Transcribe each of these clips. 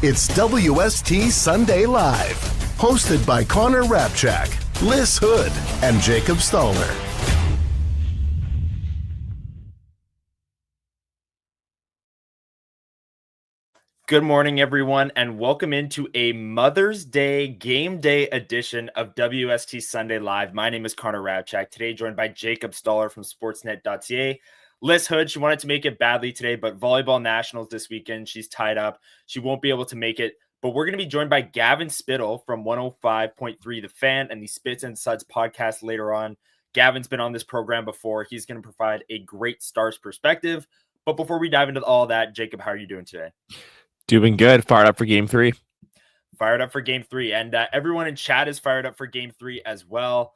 It's WST Sunday Live, hosted by Hrabchak, Lyss Houde, and Jacob Stoller. Good morning, everyone, and welcome into a Mother's Day game day edition of WST Sunday Live. My name is Hrabchak. Today, joined by Jacob Stoller from Sportsnet.ca. Lyss Houde, she wanted to make it badly today, but volleyball nationals this weekend, she's tied up. She won't be able to make it, but we're going to be joined by Gavin Spittle from 105.3 The Fan and the Spits and Suds podcast later on. Gavin's been on this program before. He's going to provide a great Stars perspective. But before we dive into all that, Jacob, how are you doing today? Doing good. Fired up for game 3. Fired up for game 3. And everyone in chat is fired up for game 3 as well.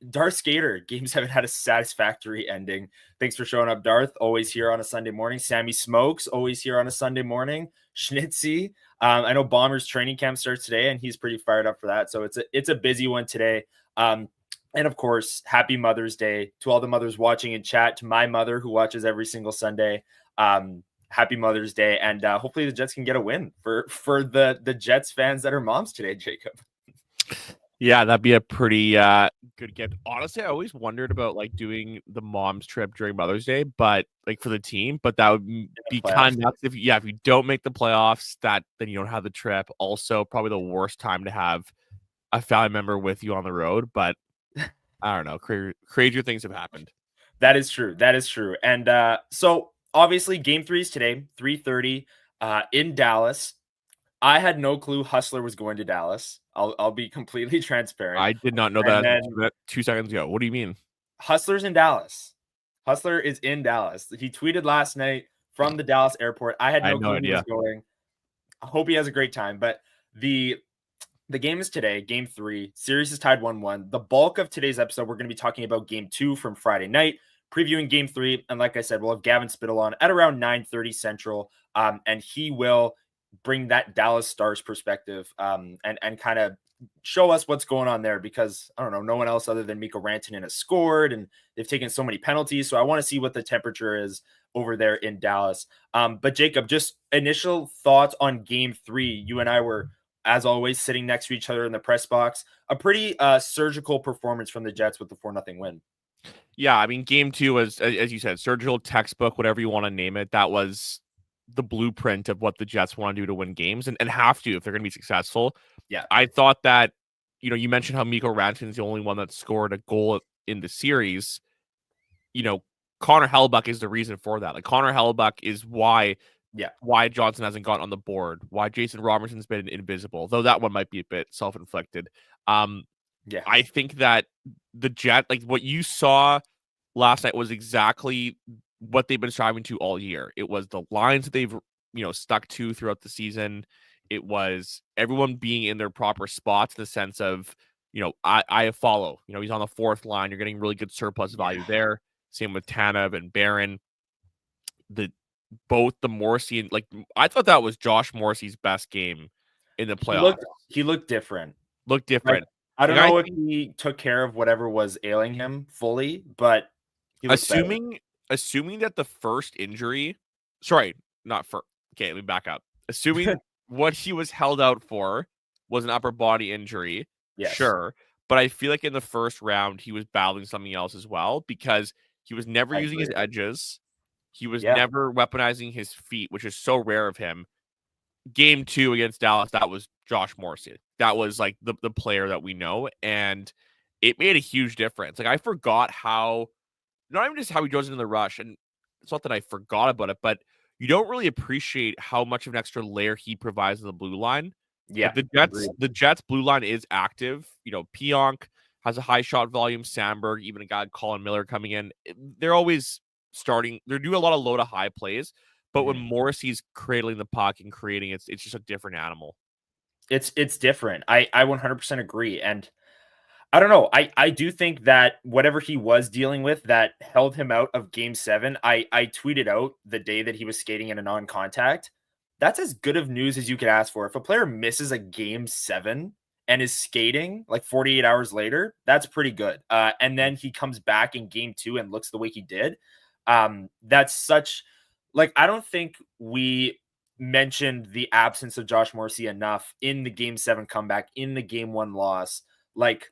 Darth Skater, games haven't had a satisfactory ending. Thanks for showing up, Darth. Always here on a Sunday morning. Sammy Smokes, always here on a Sunday morning. Schnitzy. I know Bombers training camp starts today, and he's pretty fired up for that. So it's a busy one today. And of course, happy Mother's Day to all the mothers watching in chat, to my mother who watches every single Sunday. Happy Mother's Day. And hopefully the Jets can get a win for the Jets fans that are moms today, Jacob. Yeah, that'd be a pretty good gift. Honestly, I always wondered about like doing the mom's trip during Mother's Day, but like for the team, but that would be kind of nuts if you don't make the playoffs, then you don't have the trip. Also, probably the worst time to have a family member with you on the road, but I don't know. Crazier things have happened. That is true. And so obviously game 3 is today, 3:30 in Dallas. I had no clue Hustler was going to Dallas. I'll be completely transparent. I did not know that 2 seconds ago. What do you mean? Hustler's in Dallas. Hustler is in Dallas. He tweeted last night from the Dallas airport. I had no clue he was going. I hope he has a great time. But the game is today, game 3. Series is tied 1-1. The bulk of today's episode, we're going to be talking about game 2 from Friday night, previewing game 3. And like I said, we'll have Gavin Spittle on at around 9:30 Central. And he will bring that Dallas Stars perspective and kind of show us what's going on there, because I don't know, no one else other than Mikko Rantanen has scored and they've taken so many penalties. So I want to see what the temperature is over there in Dallas. But Jacob, just initial thoughts on game 3. You and I were, as always, sitting next to each other in the press box. A pretty surgical performance from the Jets with the 4-0 win. Yeah, I mean, game 2 was, as you said, surgical, textbook, whatever you want to name it. That was the blueprint of what the Jets want to do to win games and have to if they're going to be successful. Yeah. I thought that, you mentioned how Mikko Rantanen is the only one that scored a goal in the series. Connor Hellebuyck is the reason for that. Like, Connor Hellebuyck is why Johnson hasn't gotten on the board, why Jason Robertson's been invisible, though that one might be a bit self-inflicted. I think that the Jet, like what you saw last night, was exactly what they've been striving to all year. It was the lines that they've, stuck to throughout the season. It was everyone being in their proper spots in the sense of, I follow, he's on the 4th line. You're getting really good surplus value there. Same with Tanev and Barron. Both the Morrissey and I thought that was Josh Morrissey's best game in the playoffs. He looked different. I don't know if he took care of whatever was ailing him fully, but he assuming that the first injury, let me back up. Assuming what he was held out for was an upper body injury, yes. Sure. But I feel like in the first round, he was battling something else as well, because he was never using his edges. He was never weaponizing his feet, which is so rare of him. Game 2 against Dallas, that was Josh Morrissey. That was like the player that we know, and it made a huge difference. Like, I forgot not even just how he goes into the rush, and it's not that I forgot about it, but you don't really appreciate how much of an extra layer he provides in the blue line. Yeah, like the Jets blue line is active. You know, Pionk has a high shot volume. Sandberg, even a guy Colin Miller coming in. They're always starting. They're doing a lot of low to high plays. But when Morrissey's cradling the puck and creating, it's just a different animal. It's different. I 100% agree. And I don't know. I do think that whatever he was dealing with that held him out of game 7, I tweeted out the day that he was skating in a non-contact. That's as good of news as you could ask for. If a player misses a game 7 and is skating like 48 hours later, that's pretty good. And then he comes back in game 2 and looks the way he did. That's such like, I don't think we mentioned the absence of Josh Morrissey enough in the game 7 comeback, in the game 1 loss. Like,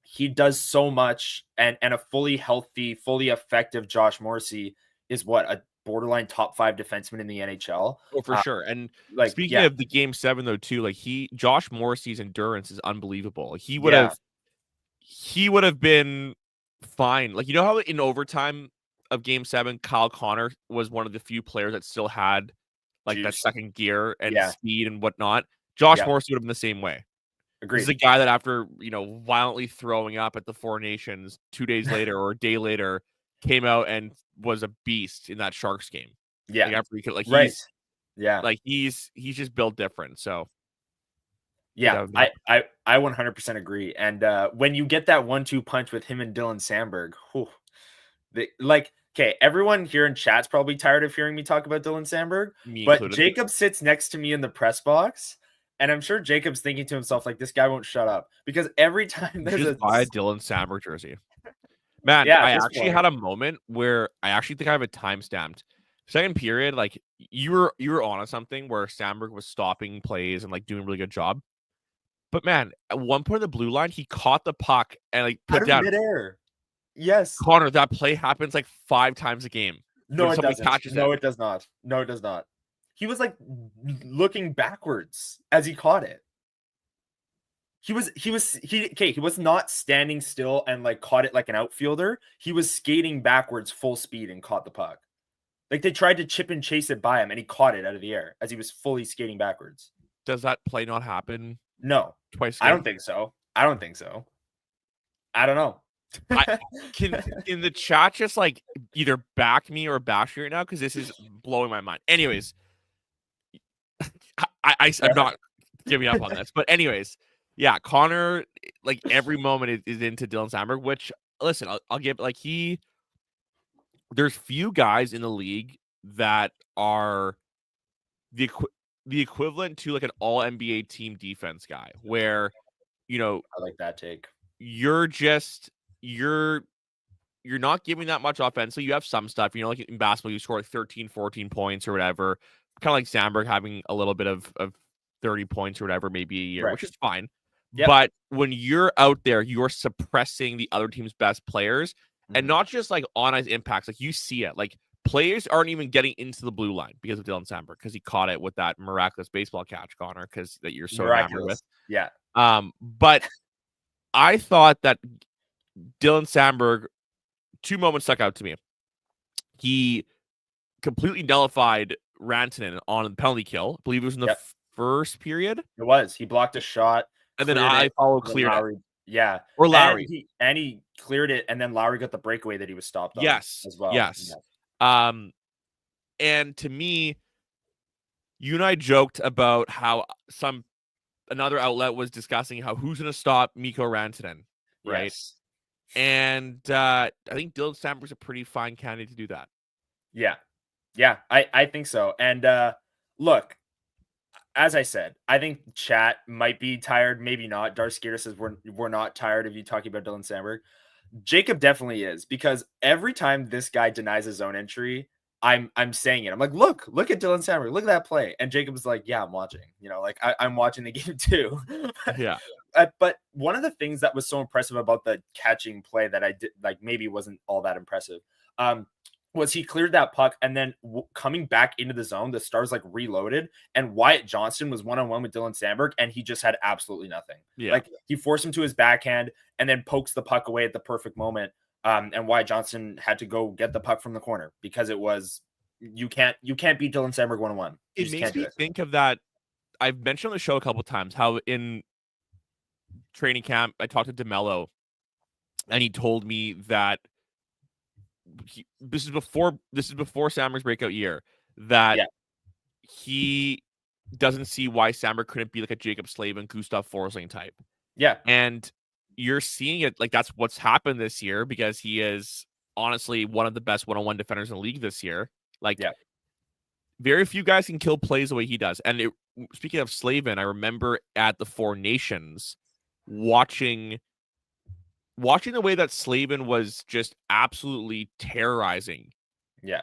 he does so much, and a fully healthy, fully effective Josh Morrissey is what, a borderline top 5 defenseman in the NHL. Oh, for sure. And like, speaking of the game 7 though, too, like Josh Morrissey's endurance is unbelievable. He would have been fine. Like, you know how in overtime of game 7, Kyle Connor was one of the few players that still had like that second gear and speed and whatnot. Josh Morrissey would have been the same way. Agreed. He's a guy that after, violently throwing up at the Four Nations 2 days later or a day later came out and was a beast in that Sharks game. Yeah. Like after he could, like, right. he's just built different. So yeah, I 100% agree. And when you get that 1-2 punch with him and Dylan Sandberg, okay, everyone here in chat's probably tired of hearing me talk about Dylan Sandberg, but included. Jacob sits next to me in the press box, and I'm sure Jacob's thinking to himself, like, this guy won't shut up, because every time there's buy a Dylan Sandberg jersey. Man, I actually had a moment where I actually think I have it time-stamped. Second period, like, you were on something where Sandberg was stopping plays and like doing a really good job. But man, at one point in the blue line, he caught the puck and like put down midair. Yes. Connor, that play happens like 5 times a game. No, it doesn't. No, it does not. No, it does not. He was like looking backwards as he caught it. He was not standing still and like caught it like an outfielder. He was skating backwards full speed and caught the puck. Like, they tried to chip and chase it by him and he caught it out of the air as he was fully skating backwards. Does that play not happen? No. Twice. I don't think so. I don't know. Can in the chat just like either back me or bash me right now, because this is blowing my mind. Anyways, I'm not giving up on this, but anyways, yeah, Connor, like, every moment is into Dylan Sandberg, which, listen, I'll give, like, there's few guys in the league that are the equivalent to like an all NBA team defense guy, where, I like that take. You're not giving that much offensively. You have some stuff, like in basketball, you score like 13, 14 points or whatever. Kind of like Sandberg having a little bit of 30 points or whatever, maybe a year, which is fine. Yep. But when you're out there, you're suppressing the other team's best players, and not just like on ice impacts. Like, you see it. Like, players aren't even getting into the blue line because of Dylan Sandberg, because he caught it with that miraculous baseball catch, Connor, because that you're so enamored with. Yeah. But I thought that Dylan Sandberg, 2 moments stuck out to me. He completely nullified Rantanen on the penalty kill. I believe it was in the first period. It was. He blocked a shot. And then I cleared it. Yeah. Or Lowry. And he cleared it, and then Lowry got the breakaway that he was stopped on. Yes. As well. Yes. And to me, you and I joked about how another outlet was discussing how who's going to stop Mikko Rantanen, right? Yes. And I think Dylan Sandberg's a pretty fine candidate to do that. Yeah, I think so. And look, as I said, I think chat might be tired, maybe not. Darth Skater says we're not tired of you talking about Dylan Sandberg. Jacob definitely is, because every time this guy denies his own entry, I'm saying it. I'm like, look at Dylan Sandberg, look at that play. And Jacob is like, yeah, I'm watching. Like, I'm watching the game too. Yeah. But one of the things that was so impressive about the catching play that I did, like, maybe wasn't all that impressive, was he cleared that puck, and then coming back into the zone, the Stars like reloaded, and Wyatt Johnston was one-on-one with Dylan Sandberg, and he just had absolutely nothing. Yeah. Like, he forced him to his backhand and then pokes the puck away at the perfect moment. And Wyatt Johnston had to go get the puck from the corner, because it was, you can't beat Dylan Sandberg one-on-one. It makes me think of that I've mentioned on the show a couple of times how in training camp I talked to DeMello, and he told me that this is before Samberg's breakout year, that he doesn't see why Samberg couldn't be like a Jacob Slavin, Gustav Forsling type. Yeah. And you're seeing it, like that's what's happened this year, because he is honestly one of the best one-on-one defenders in the league this year. Like, very few guys can kill plays the way he does. And speaking of Slavin, I remember at the Four Nations watching the way that Slavin was just absolutely terrorizing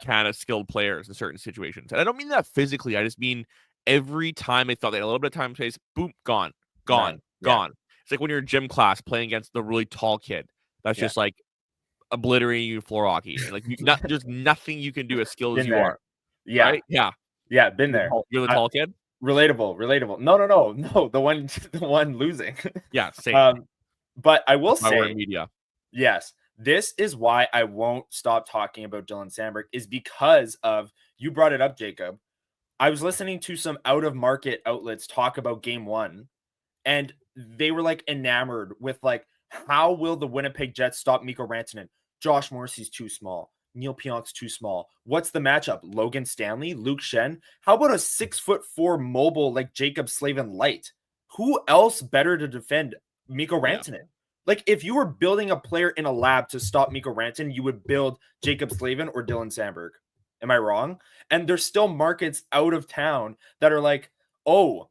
kind of skilled players in certain situations. And I don't mean that physically. I just mean every time they thought they had a little bit of time space, boom, gone. It's like when you're in gym class playing against the really tall kid that's just like obliterating you floor hockey. And like there's nothing you can do as skilled as you are. Yeah. Right? Yeah. Yeah. Been there. You're the tall kid? Relatable. No. The one losing. Yeah. Same. But I will say, media. Yes, this is why I won't stop talking about Dylan Samberg, is because of, you brought it up, Jacob. I was listening to some out-of-market outlets talk about game 1, and they were like enamored with like, how will the Winnipeg Jets stop Mikko Rantanen? Josh Morrissey's too small. Neil Pionk's too small. What's the matchup? Logan Stanley, Luke Shen? How about a 6'4" mobile like Jacob Slavin light? Who else better to defend Mikko Rantanen? Like, if you were building a player in a lab to stop Mikko Rantanen, you would build Jacob Slavin or Dylan Samberg. Am I wrong? And there's still markets out of town that are like, oh,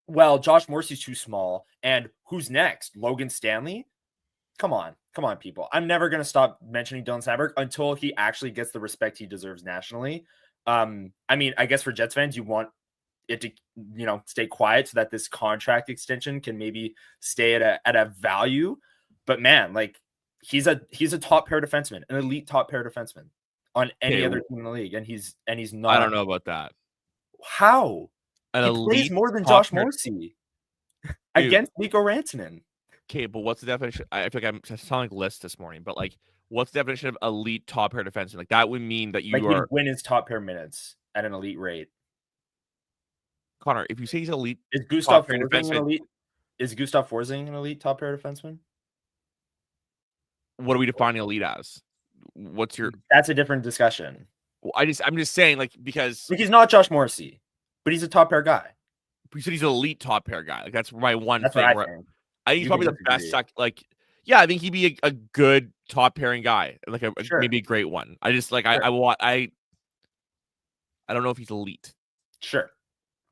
well, Josh Morrissey's too small. And who's next? Logan Stanley? Come on, people. I'm never going to stop mentioning Dylan Samberg until he actually gets the respect he deserves nationally. I mean, I guess for Jets fans, you want it to, stay quiet so that this contract extension can maybe stay at a value. But man, like, he's a top pair defenseman, an elite top pair defenseman on any other team in the league, and he's not. I don't know about that. How? He plays more than Josh Morrissey against Mikko Rantanen. Okay, but what's the definition? I feel like I'm sounding like Lyss this morning, but like, what's the definition of elite top pair defenseman? Like, that would mean that you are win his top pair minutes at an elite rate. Connor, if you say he's elite, is Gustav Forsling an elite? Is Gustav Forsling an elite top pair defenseman? What are we defining elite as? What's your? That's a different discussion. Well, I'm just saying, like, because he's not Josh Morrissey, but he's a top pair guy. You said he's an elite top pair guy. Like, that's my one thing. I think he's probably the best. Like, yeah, I think he'd be a good top pairing guy, like maybe a great one. I just like I don't know if he's elite. Sure.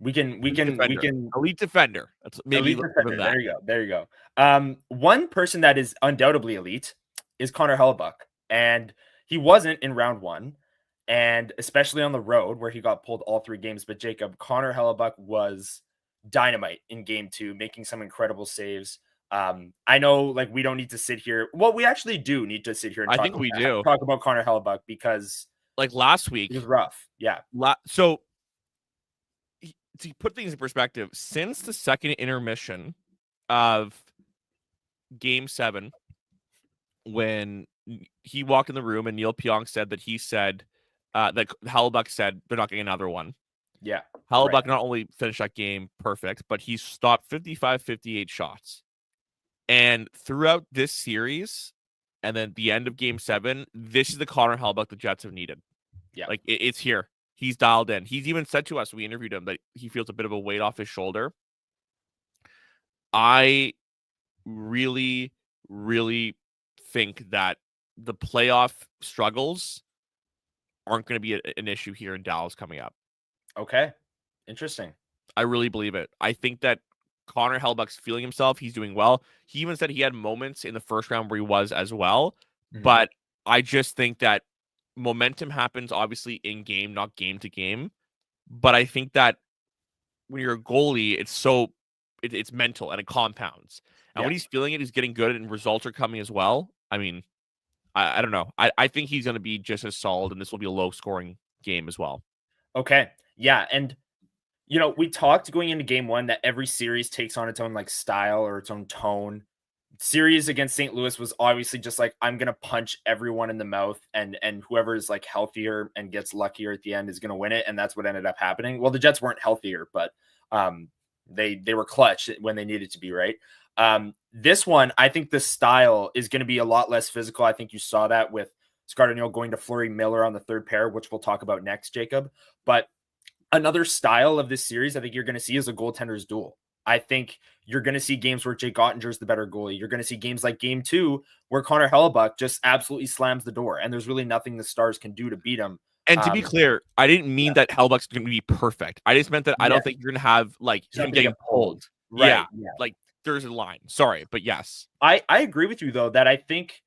We can elite defender. That's maybe elite defender. There you go. One person that is undoubtedly elite is Connor Hellebuyck, and he wasn't in round 1, and especially on the road where he got pulled all 3 games. But Jacob, Connor Hellebuyck was dynamite in game 2, making some incredible saves. I know, like, we don't need to sit here. Well, we actually do need to sit here and talk about Connor Hellebuyck, because like last week it was rough. Yeah. So to put things in perspective, since the second intermission of game 7, when he walked in the room and Neil Pionk said that that Hellebuyck said they're not getting another one. Yeah. Hellebuyck not only finished that game perfect, but he stopped 55-58 shots. And throughout this series, and then the end of game 7, this is the Connor Hellebuyck the Jets have needed. Yeah. Like, it's here. He's dialed in. He's even said to us, we interviewed him, that he feels a bit of a weight off his shoulder. I really, really think that the playoff struggles aren't going to be an issue here in Dallas coming up. Okay. Interesting. I really believe it. I think that Connor Hellebuyck's feeling himself. He's doing well. He even said he had moments in the first round where he was as well. Mm-hmm. But I just think that momentum happens obviously in game, not game to game. But I think that when you're a goalie, it's mental and it compounds. And when he's feeling it, he's getting good and results are coming as well. I mean, I don't know. I think he's going to be just as solid, and this will be a low scoring game as well. Okay. Yeah. And, we talked going into game 1 that every series takes on its own like style or its own tone. Series against St. Louis was obviously just like, I'm going to punch everyone in the mouth, and whoever is like healthier and gets luckier at the end is going to win it. And that's what ended up happening. Well, the Jets weren't healthier, but They were clutch when they needed to be, right? This one, I think the style is going to be a lot less physical. I think you saw that with Scott Arniel going to Fleury Miller on the third pair, which we'll talk about next, Jacob. But another style of this series I think you're going to see is a goaltender's duel. I think you're going to see games where Jake Ottinger's the better goalie. You're going to see games like game 2 where Connor Hellebuyck just absolutely slams the door, and there's really nothing the Stars can do to beat him. And to be clear, I didn't mean that Hellebuyck's going to be perfect. I just meant that I don't think you're going to have like him getting pulled. Right. Yeah, like there's a line. Sorry, but yes. I agree with you, though, that I think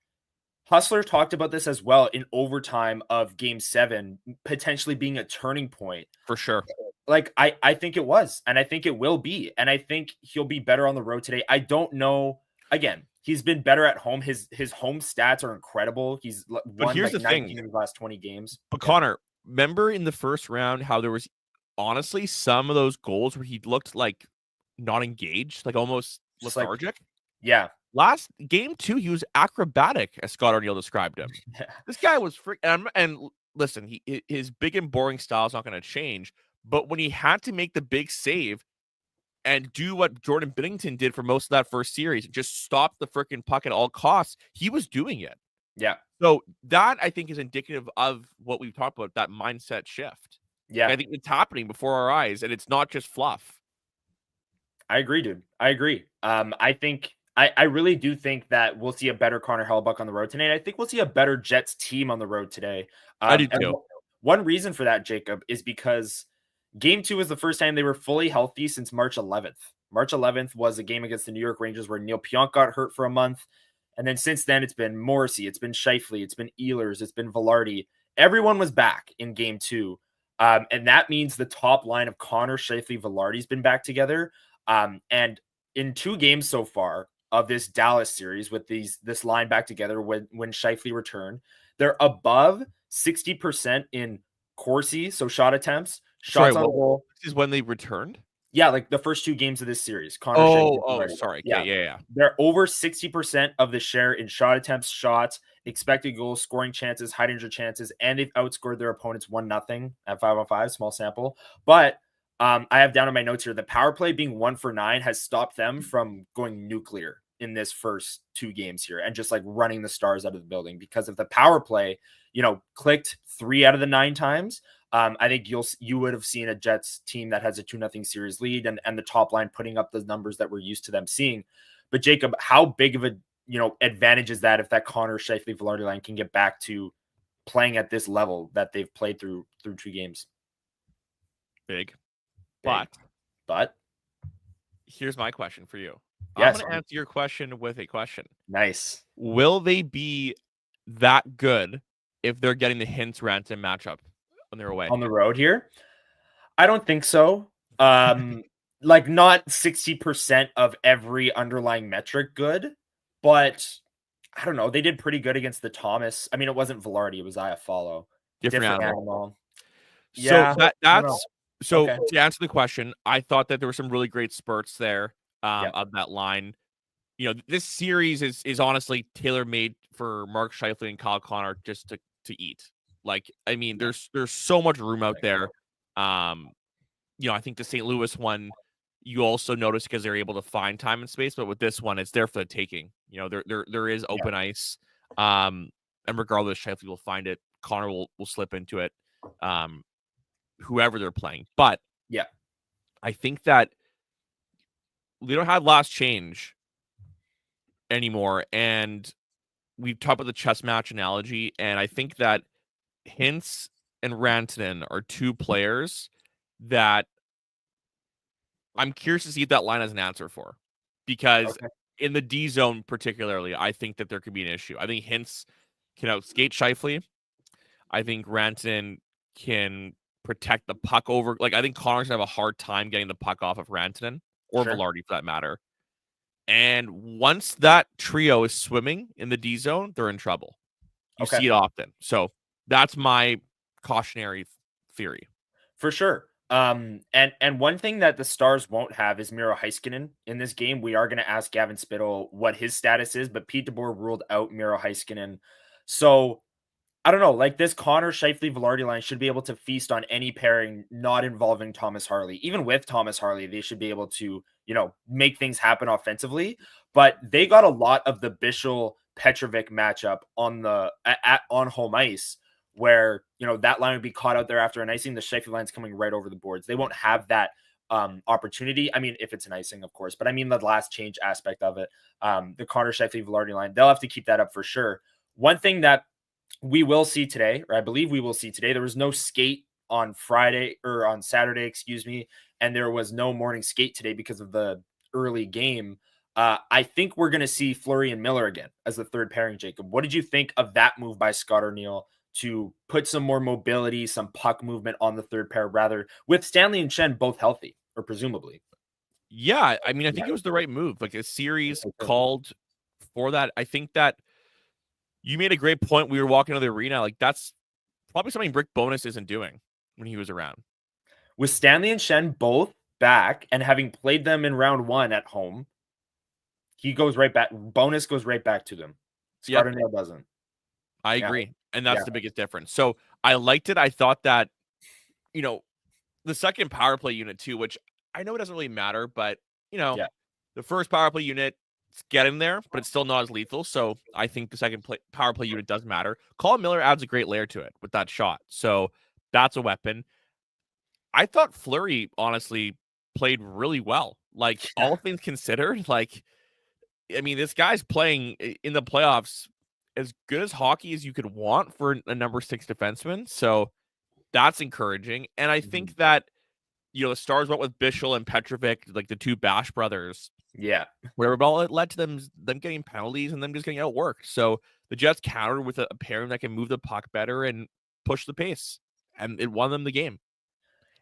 Hustler talked about this as well in overtime of game 7, potentially being a turning point. For sure. Like, I think it was, and I think it will be, and I think he'll be better on the road today. I don't know. Again, he's been better at home. His home stats are incredible. He's won here's like the 19 thing. of his last 20 games. But Connor, remember in the first round how there was honestly some of those goals where he looked like not engaged, like almost lethargic? Yeah. Last game 2, he was acrobatic, as Scott Arniel described him. Yeah. This guy was and listen, his big and boring style is not going to change. But when he had to make the big save and do what Jordan Binnington did for most of that first series, just stop the freaking puck at all costs, he was doing it. Yeah. So that, I think, is indicative of what we've talked about, that mindset shift. Yeah. I think it's happening before our eyes, and it's not just fluff. I agree, dude. I agree. I really do think that we'll see a better Connor Hellebuyck on the road today. And I think we'll see a better Jets team on the road today. I do too. One reason for that, Jacob, is because game 2 was the first time they were fully healthy since March 11th. March 11th was a game against the New York Rangers where Neil Pionk got hurt for a month. And then since then, it's been Morrissey, it's been Scheifele, it's been Ehlers, it's been Velarde. Everyone was back in game 2. And that means the top line of Connor, Scheifele, Velarde's been back together. And in 2 games so far of this Dallas series with this line back together when Scheifele returned, they're above 60% in Corsi, so shot attempts. Shots on goal. This is when they returned? Yeah, like the first 2 games of this series. Connor sorry. Yeah. They're over 60% of the share in shot attempts, shots, expected goals, scoring chances, high danger chances, and they've outscored their opponents 1-0 at 5-on-5, small sample. But I have down in my notes here, the power play being 1 for 9 has stopped them from going nuclear in this first 2 games here and just like running the Stars out of the building. Because if the power play, clicked 3 out of the 9 times, I think you would have seen a Jets team that has a 2-0 series lead and the top line putting up the numbers that we're used to them seeing. But Jacob, how big of a advantage is that if that Connor, Scheifele, Velarde line can get back to playing at this level that they've played through 2 games? Big. But here's my question for you. Yes. I'm going to answer your question with a question. Nice. Will they be that good if they're getting the Hintz Rantanen matchup when they're away? On the road here? I don't think so. Like not 60% of every underlying metric good, but I don't know. They did pretty good against the Thomas. I mean, it wasn't Velarde, it was Iafallo. Different animal. Yeah. So to answer the question, I thought that there were some really great spurts there of that line. This series is honestly tailor-made for Mark Scheifele and Kyle Connor just to eat. Like, I mean, there's so much room out there. I think the St. Louis one, you also notice because they're able to find time and space, but with this one, it's there for the taking. There is open ice. And regardless, Scheifele will find it. Connor will slip into it. Whoever they're playing. But yeah, I think that they don't have last change anymore. And we've talked about the chess match analogy. And I think that Hintz and Rantanen are 2 players that I'm curious to see if that line has an answer for. Because in the D zone particularly, I think that there could be an issue. I think Hintz can outskate Scheifele. I think Rantanen can protect the puck over. Like, I think Connor's gonna have a hard time getting the puck off of Rantanen or Velarde for that matter. And once that trio is swimming in the D zone, they're in trouble. You see it often. So that's my cautionary theory. For sure. And one thing that the Stars won't have is Miro Heiskanen in this game. We are going to ask Gavin Spittle what his status is, but Pete DeBoer ruled out Miro Heiskanen. So I don't know, like this Connor Scheifele-Velarde line should be able to feast on any pairing not involving Thomas Harley. Even with Thomas Harley, they should be able to, make things happen offensively. But they got a lot of the Bichsel-Petrovic matchup on home ice, where that line would be caught out there after an icing. The Scheifele line's coming right over the boards. They won't have that opportunity. I mean, if it's an icing, of course, but I mean the last change aspect of it. The Connor Scheifele-Velarde line, they'll have to keep that up for sure. One thing that we will see today, or I believe we will see today, there was no skate on Saturday, excuse me, and there was no morning skate today because of the early game. I think we're going to see Fleury and Miller again as the third pairing, Jacob. What did you think of that move by Scott Arniel to put some more mobility, some puck movement on the third pair, rather with Stanley and Schenn both healthy, or presumably? Yeah, I mean, I think it was the right move. Like a series called for that. I think that you made a great point. We were walking to the arena. Like that's probably something Rick Bowness isn't doing when he was around. With Stanley and Schenn both back and having played them in round 1 at home, he goes right back. Bowness goes right back to them. Scott Arniel doesn't. I agree. And that's the biggest difference. So I liked it. I thought that, the second power play unit too, which I know it doesn't really matter, but the first power play unit, it's getting there, but it's still not as lethal. So I think the second power play unit does matter. Colin Miller adds a great layer to it with that shot. So that's a weapon. I thought Fleury honestly played really well. Like all things considered, this guy's playing in the playoffs as good as hockey as you could want for a number 6 defenseman. So that's encouraging. And I think that, the Stars went with Bichsel and Petrovic, like the two Bash brothers. Yeah. Whatever ball it led to them getting penalties and them just getting outworked. So the Jets countered with a pairing that can move the puck better and push the pace. And it won them the game.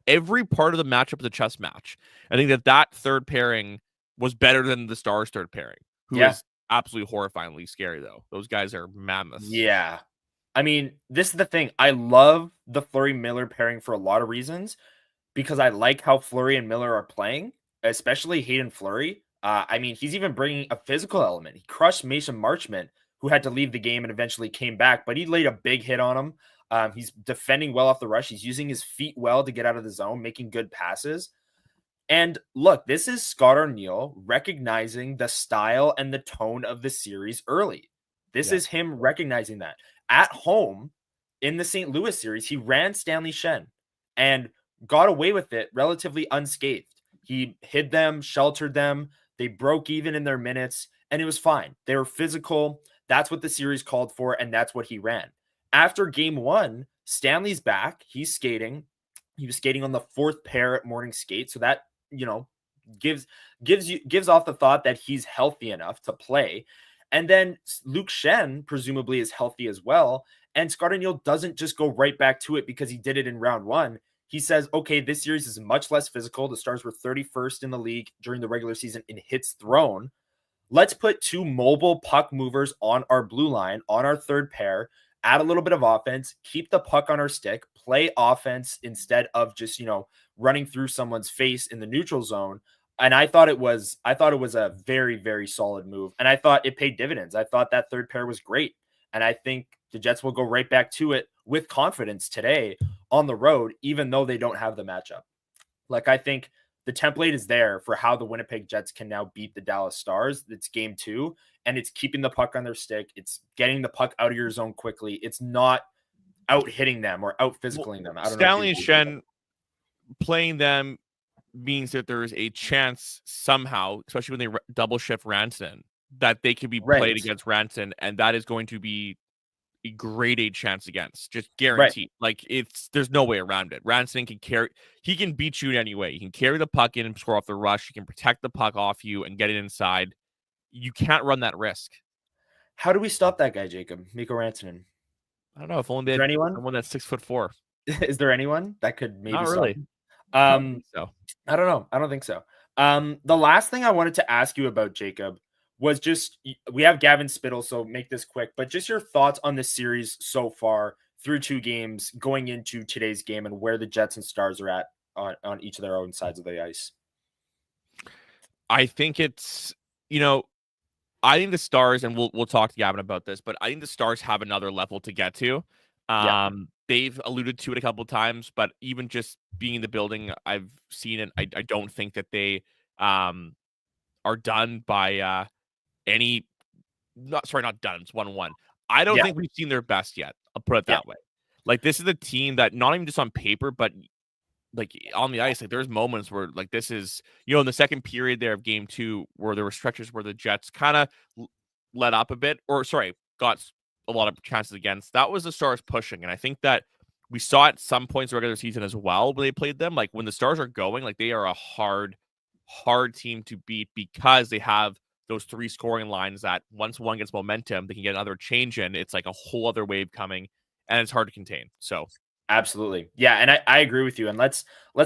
Every part of the matchup is a chess match. I think that third pairing was better than the Stars' third pairing, who is absolutely horrifyingly scary, though. Those guys are mammoths. Yeah. I mean, this is the thing. I love the Fleury-Miller pairing for a lot of reasons, because I like how Fleury and Miller are playing, especially Hayden Fleury. He's even bringing a physical element. He crushed Mason Marchment, who had to leave the game and eventually came back, but he laid a big hit on him. He's defending well off the rush. He's using his feet well to get out of the zone, making good passes. And look, this is Scott Arniel recognizing the style and the tone of the series early. This is him recognizing that. At home in the St. Louis series, he ran Stanley Schenn and got away with it relatively unscathed. He hid them, sheltered them. They broke even in their minutes, and it was fine. They were physical. That's what the series called for, and that's what he ran. After game 1, Stanley's back. He's skating. He was skating on the 4th pair at morning skate, so that gives off the thought that he's healthy enough to play. And then Luke Schenn presumably is healthy as well. And Scott Arniel doesn't just go right back to it because he did it in round 1. He says, okay, this series is much less physical. The Stars were 31st in the league during the regular season in hits thrown. Let's put 2 mobile puck movers on our blue line, on our third pair, add a little bit of offense, keep the puck on our stick, play offense instead of just, running through someone's face in the neutral zone. And I thought it was a very, very solid move. And I thought it paid dividends. I thought that third pair was great. And I think the Jets will go right back to it with confidence today on the road, even though they don't have the matchup. I think the template is there for how the Winnipeg Jets can now beat the Dallas Stars. It's game 2, and it's keeping the puck on their stick. It's getting the puck out of your zone quickly. It's not out hitting them or out physicaling them. I don't Stanley and Schenn playing them means that there is a chance somehow, especially when they double shift Ranson, that they can be played against Ranson, and that is going to be a grade A chance against, just guaranteed. There's no way around it. Ranson he can beat you in any way. He can carry the puck in and score off the rush. He can protect the puck off you and get it inside. You can't run that risk. How do we stop that guy, Jacob? Mikko Rantanen? I don't know. If only they had someone that's 6'4". Is there anyone that could maybe Not really. I don't know. I don't think so. The last thing I wanted to ask you about, Jacob, was just, we have Gavin Spittle, so make this quick, but just your thoughts on the series so far through 2 games going into today's game and where the Jets and Stars are at on each of their own sides of the ice. I think it's, I think the Stars, and we'll talk to Gavin about this, but I think the Stars have another level to get to. They've alluded to it a couple of times, but even just being in the building, I've seen it. I don't think that they are done by any. Not done. It's 1-1. I don't think we've seen their best yet. I'll put it that way. Like, this is a team that not even just on paper, but like on the ice, like there's moments where like this is, in the second period there of game 2, where there were stretches where the Jets kind of let up a bit, got a lot of chances against. That was the Stars pushing. And I think that we saw at some points in the regular season as well when they played them. Like when the Stars are going, like they are a hard team to beat because they have those 3 scoring lines that once one gets momentum, they can get another change in. It's like a whole other wave coming, and it's hard to contain. So absolutely. Yeah. And I agree with you. And let's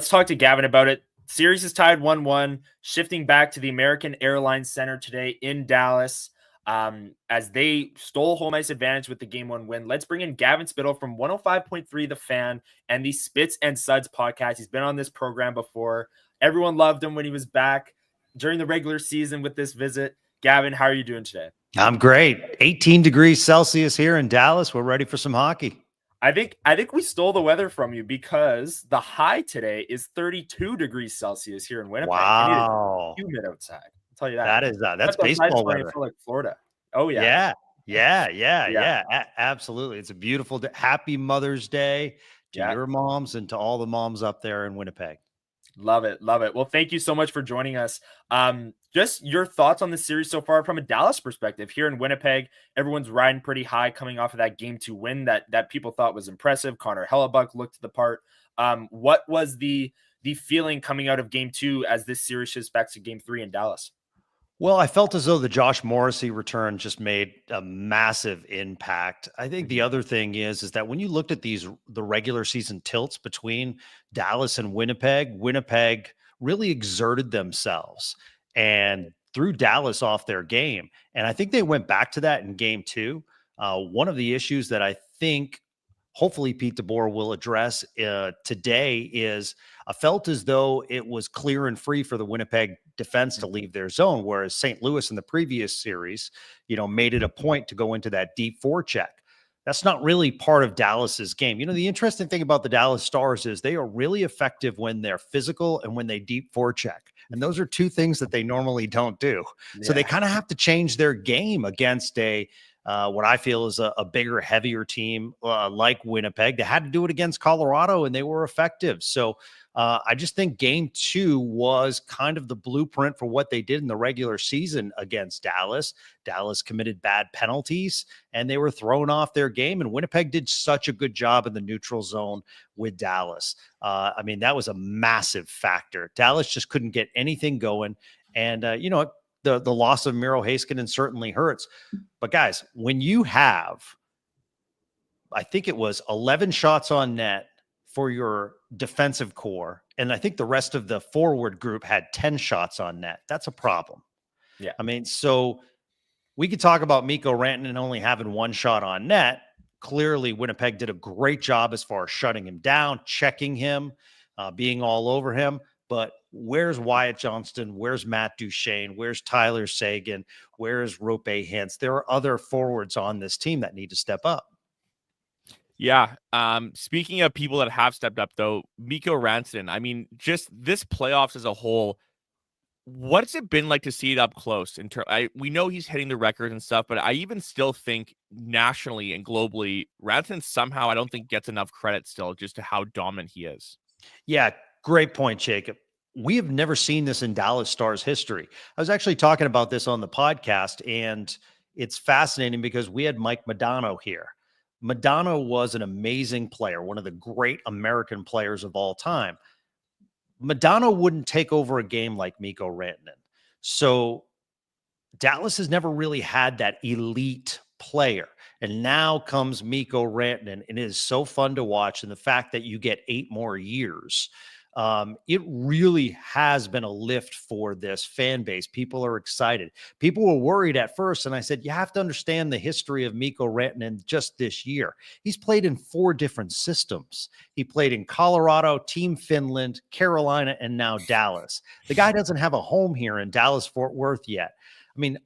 talk to Gavin about it. Series is tied 1-1, shifting back to the American Airlines Center today in Dallas. As they stole home ice advantage with the game 1 win. Let's bring in Gavin Spittle from 105.3 The Fan and the Spits and Suds podcast. He's been on this program before. Everyone loved him when he was back during the regular season with this visit. Gavin, how are you doing today? I'm great. 18 degrees Celsius here in Dallas. We're ready for some hockey. I think we stole the weather from you because the high today is 32 degrees Celsius here in Winnipeg. Wow. And it is humid outside. I'll tell you that. That's baseball weather. Like Florida. Oh yeah. Yeah. Absolutely. It's a beautiful day. Happy Mother's Day to your moms and to all the moms up there in Winnipeg. Love it. Well, thank you so much for joining us. Just your thoughts on the series so far from a Dallas perspective. Here in Winnipeg, everyone's riding pretty high coming off of that game 2 win that people thought was impressive. Connor Hellebuyck looked the part. What was the feeling coming out of game 2 as this series shifts back to game 3 in Dallas? Well, I felt as though the Josh Morrissey return just made a massive impact. I think the other thing is that when you looked at the regular season tilts between Dallas and Winnipeg really exerted themselves and threw Dallas off their game. And I think they went back to that in game 2. One of the issues that I think hopefully Pete DeBoer will address today is I felt as though it was clear and free for the Winnipeg defense to leave their zone, whereas St. Louis in the previous series, made it a point to go into that deep forecheck. That's not really part of Dallas's game. The interesting thing about the Dallas Stars is they are really effective when they're physical and when they deep forecheck. And those are 2 things that they normally don't do. Yeah. So they kind of have to change their game against what I feel is a bigger, heavier team like Winnipeg. They had to do it against Colorado, and they were effective. So I just think game 2 was kind of the blueprint for what they did in the regular season against Dallas. Dallas committed bad penalties, and they were thrown off their game, and Winnipeg did such a good job in the neutral zone with Dallas. That was a massive factor. Dallas just couldn't get anything going, and, the loss of Miro Heiskanen certainly hurts. But guys, when you have, I think it was 11 shots on net for your defensive core, and I think the rest of the forward group had 10 shots on net, that's a problem. Yeah. So we could talk about Mikko Rantanen only having 1 shot on net. Clearly, Winnipeg did a great job as far as shutting him down, checking him, being all over him. But where's Wyatt Johnston? Where's Matt Duchene? Where's Tyler Seguin? Where's Rope Hintz? There are other forwards on this team that need to step up. Yeah. Speaking of people that have stepped up, though, Mikko Rantanen, just this playoffs as a whole, what's it been like to see it up close? We know he's hitting the records and stuff, but I even still think nationally and globally, Rantanen somehow I don't think gets enough credit still just to how dominant he is. Yeah. Great point, Jacob. We have never seen this in Dallas Stars history. I was actually talking about this on the podcast, and it's fascinating because we had Mike Modano here. Modano was an amazing player, one of the great American players of all time. Modano wouldn't take over a game like Mikko Rantanen. So Dallas has never really had that elite player. And now comes Mikko Rantanen, and it is so fun to watch. And the fact that you get 8 more years, it really has been a lift for this fan base. People are excited. People were worried at first, and I said, you have to understand the history of Mikko Rantanen just this year. He's played in 4 different systems. He played in Colorado, Team Finland, Carolina, and now Dallas. The guy doesn't have a home here in Dallas-Fort Worth yet.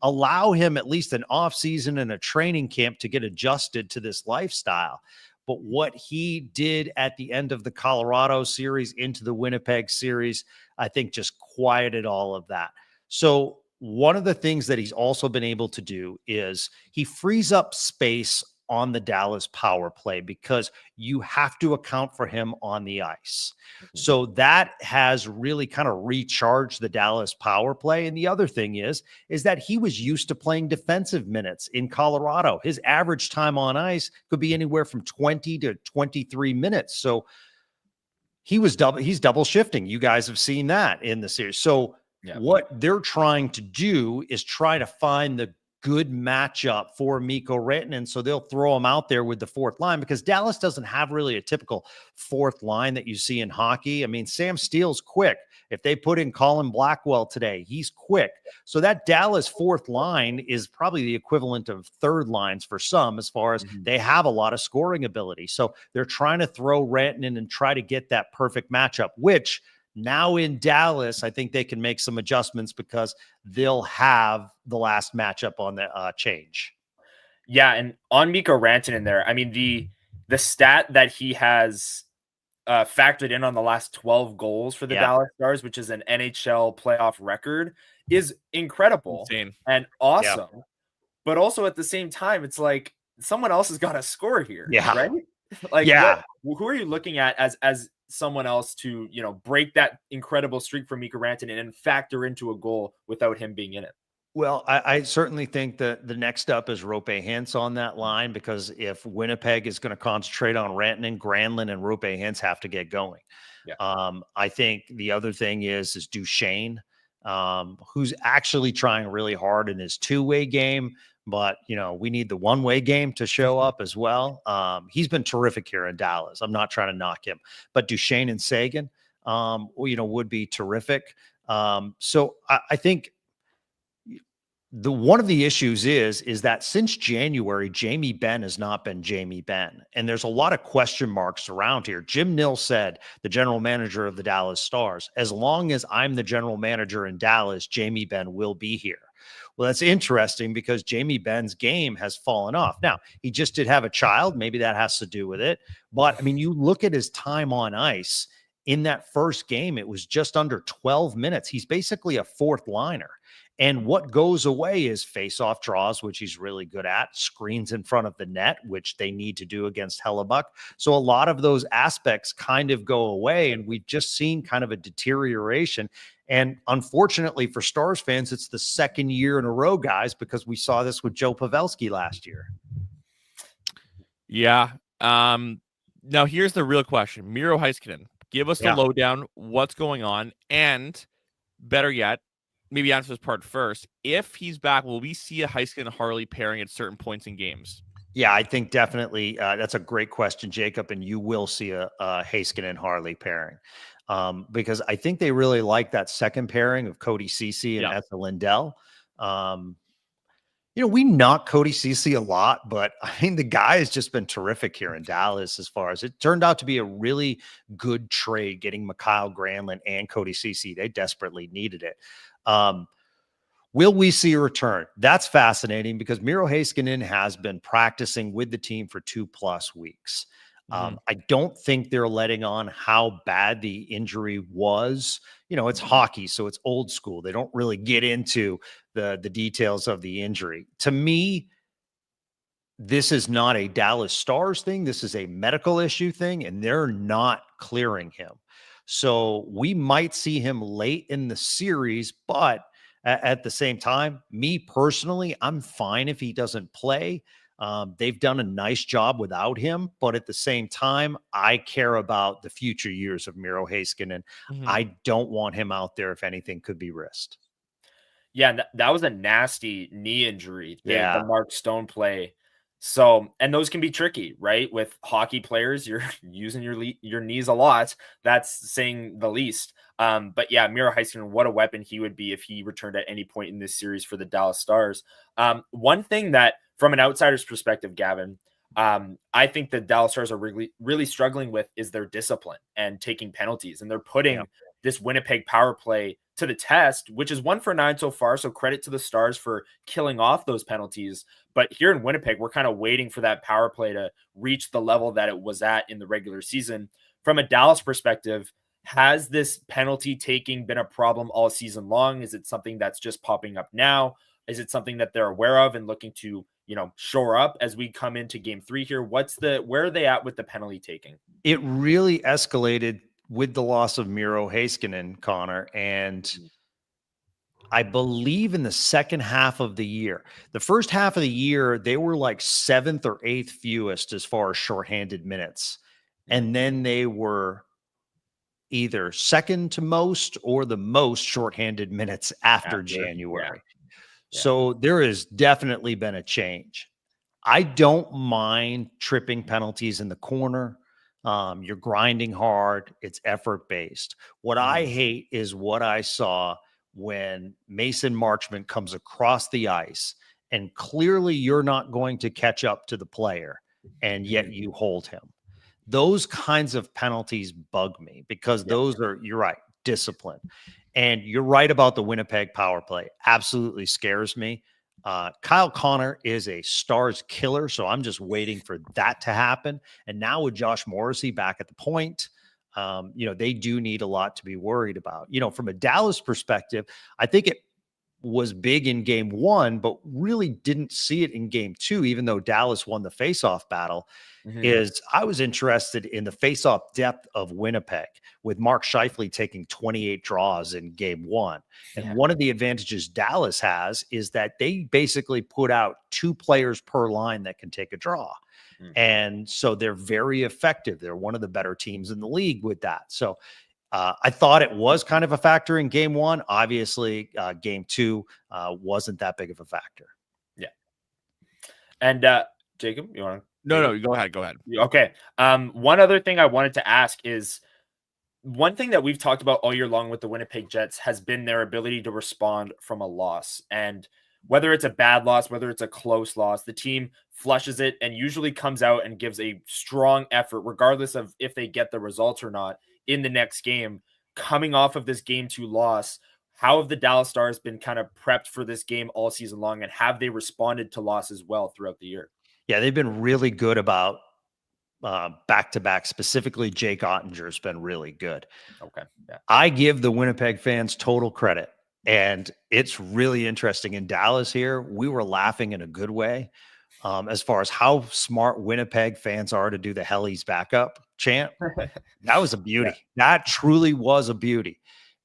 Allow him at least an off season and a training camp to get adjusted to this lifestyle. but what he did at the end of the Colorado series into the Winnipeg series, I think just quieted all of that. So one of the things that he's also been able to do is he frees up space on the Dallas power play because you have to account for him on the ice. So that has really kind of recharged the Dallas power play. And the other thing is that he was used to playing defensive minutes in Colorado. His average time on ice could be anywhere from 20 to 23 minutes. So he's double shifting. You guys have seen that in the series. So what they're trying to do is try to find the good matchup for Mikko Rantanen. So they'll throw him out there with the fourth line because Dallas doesn't have really a typical fourth line that you see in hockey. I mean, Sam Steele's quick. If they put in Colin Blackwell today, he's quick. So that Dallas fourth line is probably the equivalent of third lines for some, as far as they have a lot of scoring ability. So they're trying to throw Rantanen and try to get that perfect matchup, which now in Dallas, I think they can make some adjustments because they'll have the last matchup on the change. Yeah, and on Mikko Rantanen there, I mean, the stat that he has factored in on the last 12 goals for the Dallas Stars, which is an NHL playoff record, is incredible. Insane. And awesome. Yeah. But also at the same time, it's like someone else has got to score here. Yeah. Right? Like, who are you looking at as someone else to, break that incredible streak for Mikko Rantanen and factor into a goal without him being in it? Well, I certainly think that the next up is Roope Hintz on that line, because if Winnipeg is going to concentrate on Rantanen, Granlund and Roope Hintz have to get going. Yeah. I think the other thing is Duchesne, who's actually trying really hard in his two-way game, but we need the one-way game to show up as well. He's been terrific here in Dallas. I'm not trying to knock him, but Duchesne and Sagan, would be terrific. So I think one of the issues is that since January, Jamie Benn has not been Jamie Benn. And there's a lot of question marks around here. Jim Nill said, the general manager of the Dallas Stars, as long as I'm the general manager in Dallas, Jamie Benn will be here. Well, that's interesting because Jamie Benn's game has fallen off. Now, he just did have a child. Maybe that has to do with it. But, I mean, you look at his time on ice in that first game, it was just under 12 minutes. He's basically a fourth liner. And what goes away is face-off draws, which he's really good at, screens in front of the net, which they need to do against Hellebuyck. So a lot of those aspects kind of go away, and we've just seen kind of a deterioration. And unfortunately for Stars fans, it's the second year in a row, guys, because we saw this with Joe Pavelski last year. Yeah. Now here's the real question. Miro Heiskanen, give us the lowdown, what's going on, and better yet, maybe answer this part first. If he's back, will we see a Heiskanen-Harley pairing at certain points in games? Yeah, I think definitely that's a great question, Jacob, and you will see a Heiskanen-Harley pairing because I think they really like that second pairing of Cody Ceci and Esa Lindell. We knock Cody Ceci a lot, but I mean, the guy has just been terrific here in Dallas as far as it turned out to be a really good trade getting Mikael Granlund and Cody Ceci. They desperately needed it. Will we see a return? That's fascinating because Miro Heiskanen has been practicing with the team for 2+ weeks. I don't think they're letting on how bad the injury was. It's hockey, so it's old school. They don't really get into the details of the injury. To me, this is not a Dallas Stars thing. This is a medical issue thing, and they're not clearing him. So we might see him late in the series, but at the same time, me personally, I'm fine if he doesn't play. They've done a nice job without him, but at the same time, I care about the future years of Miro Heiskanen. I don't want him out there if anything could be risked. Yeah, that was a nasty knee injury. The Mark Stone play. So, and those can be tricky, right? With hockey players, you're using your knees a lot. That's saying the least. But yeah, Miro Heiskanen, what a weapon he would be if he returned at any point in this series for the Dallas Stars. One thing that, from an outsider's perspective, Gavin, I think the Dallas Stars are really, really struggling with is their discipline and taking penalties. And they're putting this Winnipeg power play to the test, which is 1 for 9 so far. So credit to the Stars for killing off those penalties. But here in Winnipeg, we're kind of waiting for that power play to reach the level that it was at in the regular season. From a Dallas perspective, has this penalty taking been a problem all season long? Is it something that's just popping up now? Is it something that they're aware of and looking to, shore up as we come into game 3 here? Where are they at with the penalty taking? It really escalated with the loss of Miro Heiskanen, Connor, and I believe in the second half of the year. The first half of the year, they were like 7th or 8th fewest as far as shorthanded minutes. And then they were either second to most or the most shorthanded minutes after January. Yeah. So there has definitely been a change. I don't mind tripping penalties in the corner. You're grinding hard. It's effort-based. What I hate is what I saw when Mason Marchment comes across the ice and clearly you're not going to catch up to the player and yet you hold him. Those kinds of penalties bug me because those are, you're right, discipline. And you're right about the Winnipeg power play. Absolutely scares me. Kyle Connor is a Stars killer, so I'm just waiting for that to happen. And now with Josh Morrissey back at the point, they do need a lot to be worried about. From a Dallas perspective, I think it was big in game 1, but really didn't see it in game 2, even though Dallas won the faceoff battle. Is I was interested in the faceoff depth of Winnipeg with Mark Scheifele taking 28 draws in game 1. And one of the advantages Dallas has is that they basically put out 2 players per line that can take a draw. And so they're very effective. They're one of the better teams in the league with that. So I thought it was kind of a factor in game 1. Obviously, game 2 wasn't that big of a factor. Yeah. And Jacob, you want to? No, go ahead. Okay. One other thing I wanted to ask is one thing that we've talked about all year long with the Winnipeg Jets has been their ability to respond from a loss. And whether it's a bad loss, whether it's a close loss, the team flushes it and usually comes out and gives a strong effort, regardless of if they get the results or not in the next game. Coming off of this game 2 loss, how have the Dallas Stars been kind of prepped for this game all season long, and have they responded to losses well throughout the year? Yeah, they've been really good about back-to-back. Specifically, Jake Ottinger's been really good. Okay. Yeah. I give the Winnipeg fans total credit. And it's really interesting. In Dallas here, we were laughing in a good way as far as how smart Winnipeg fans are to do the Hellies backup chant. That was a beauty. That truly was a beauty.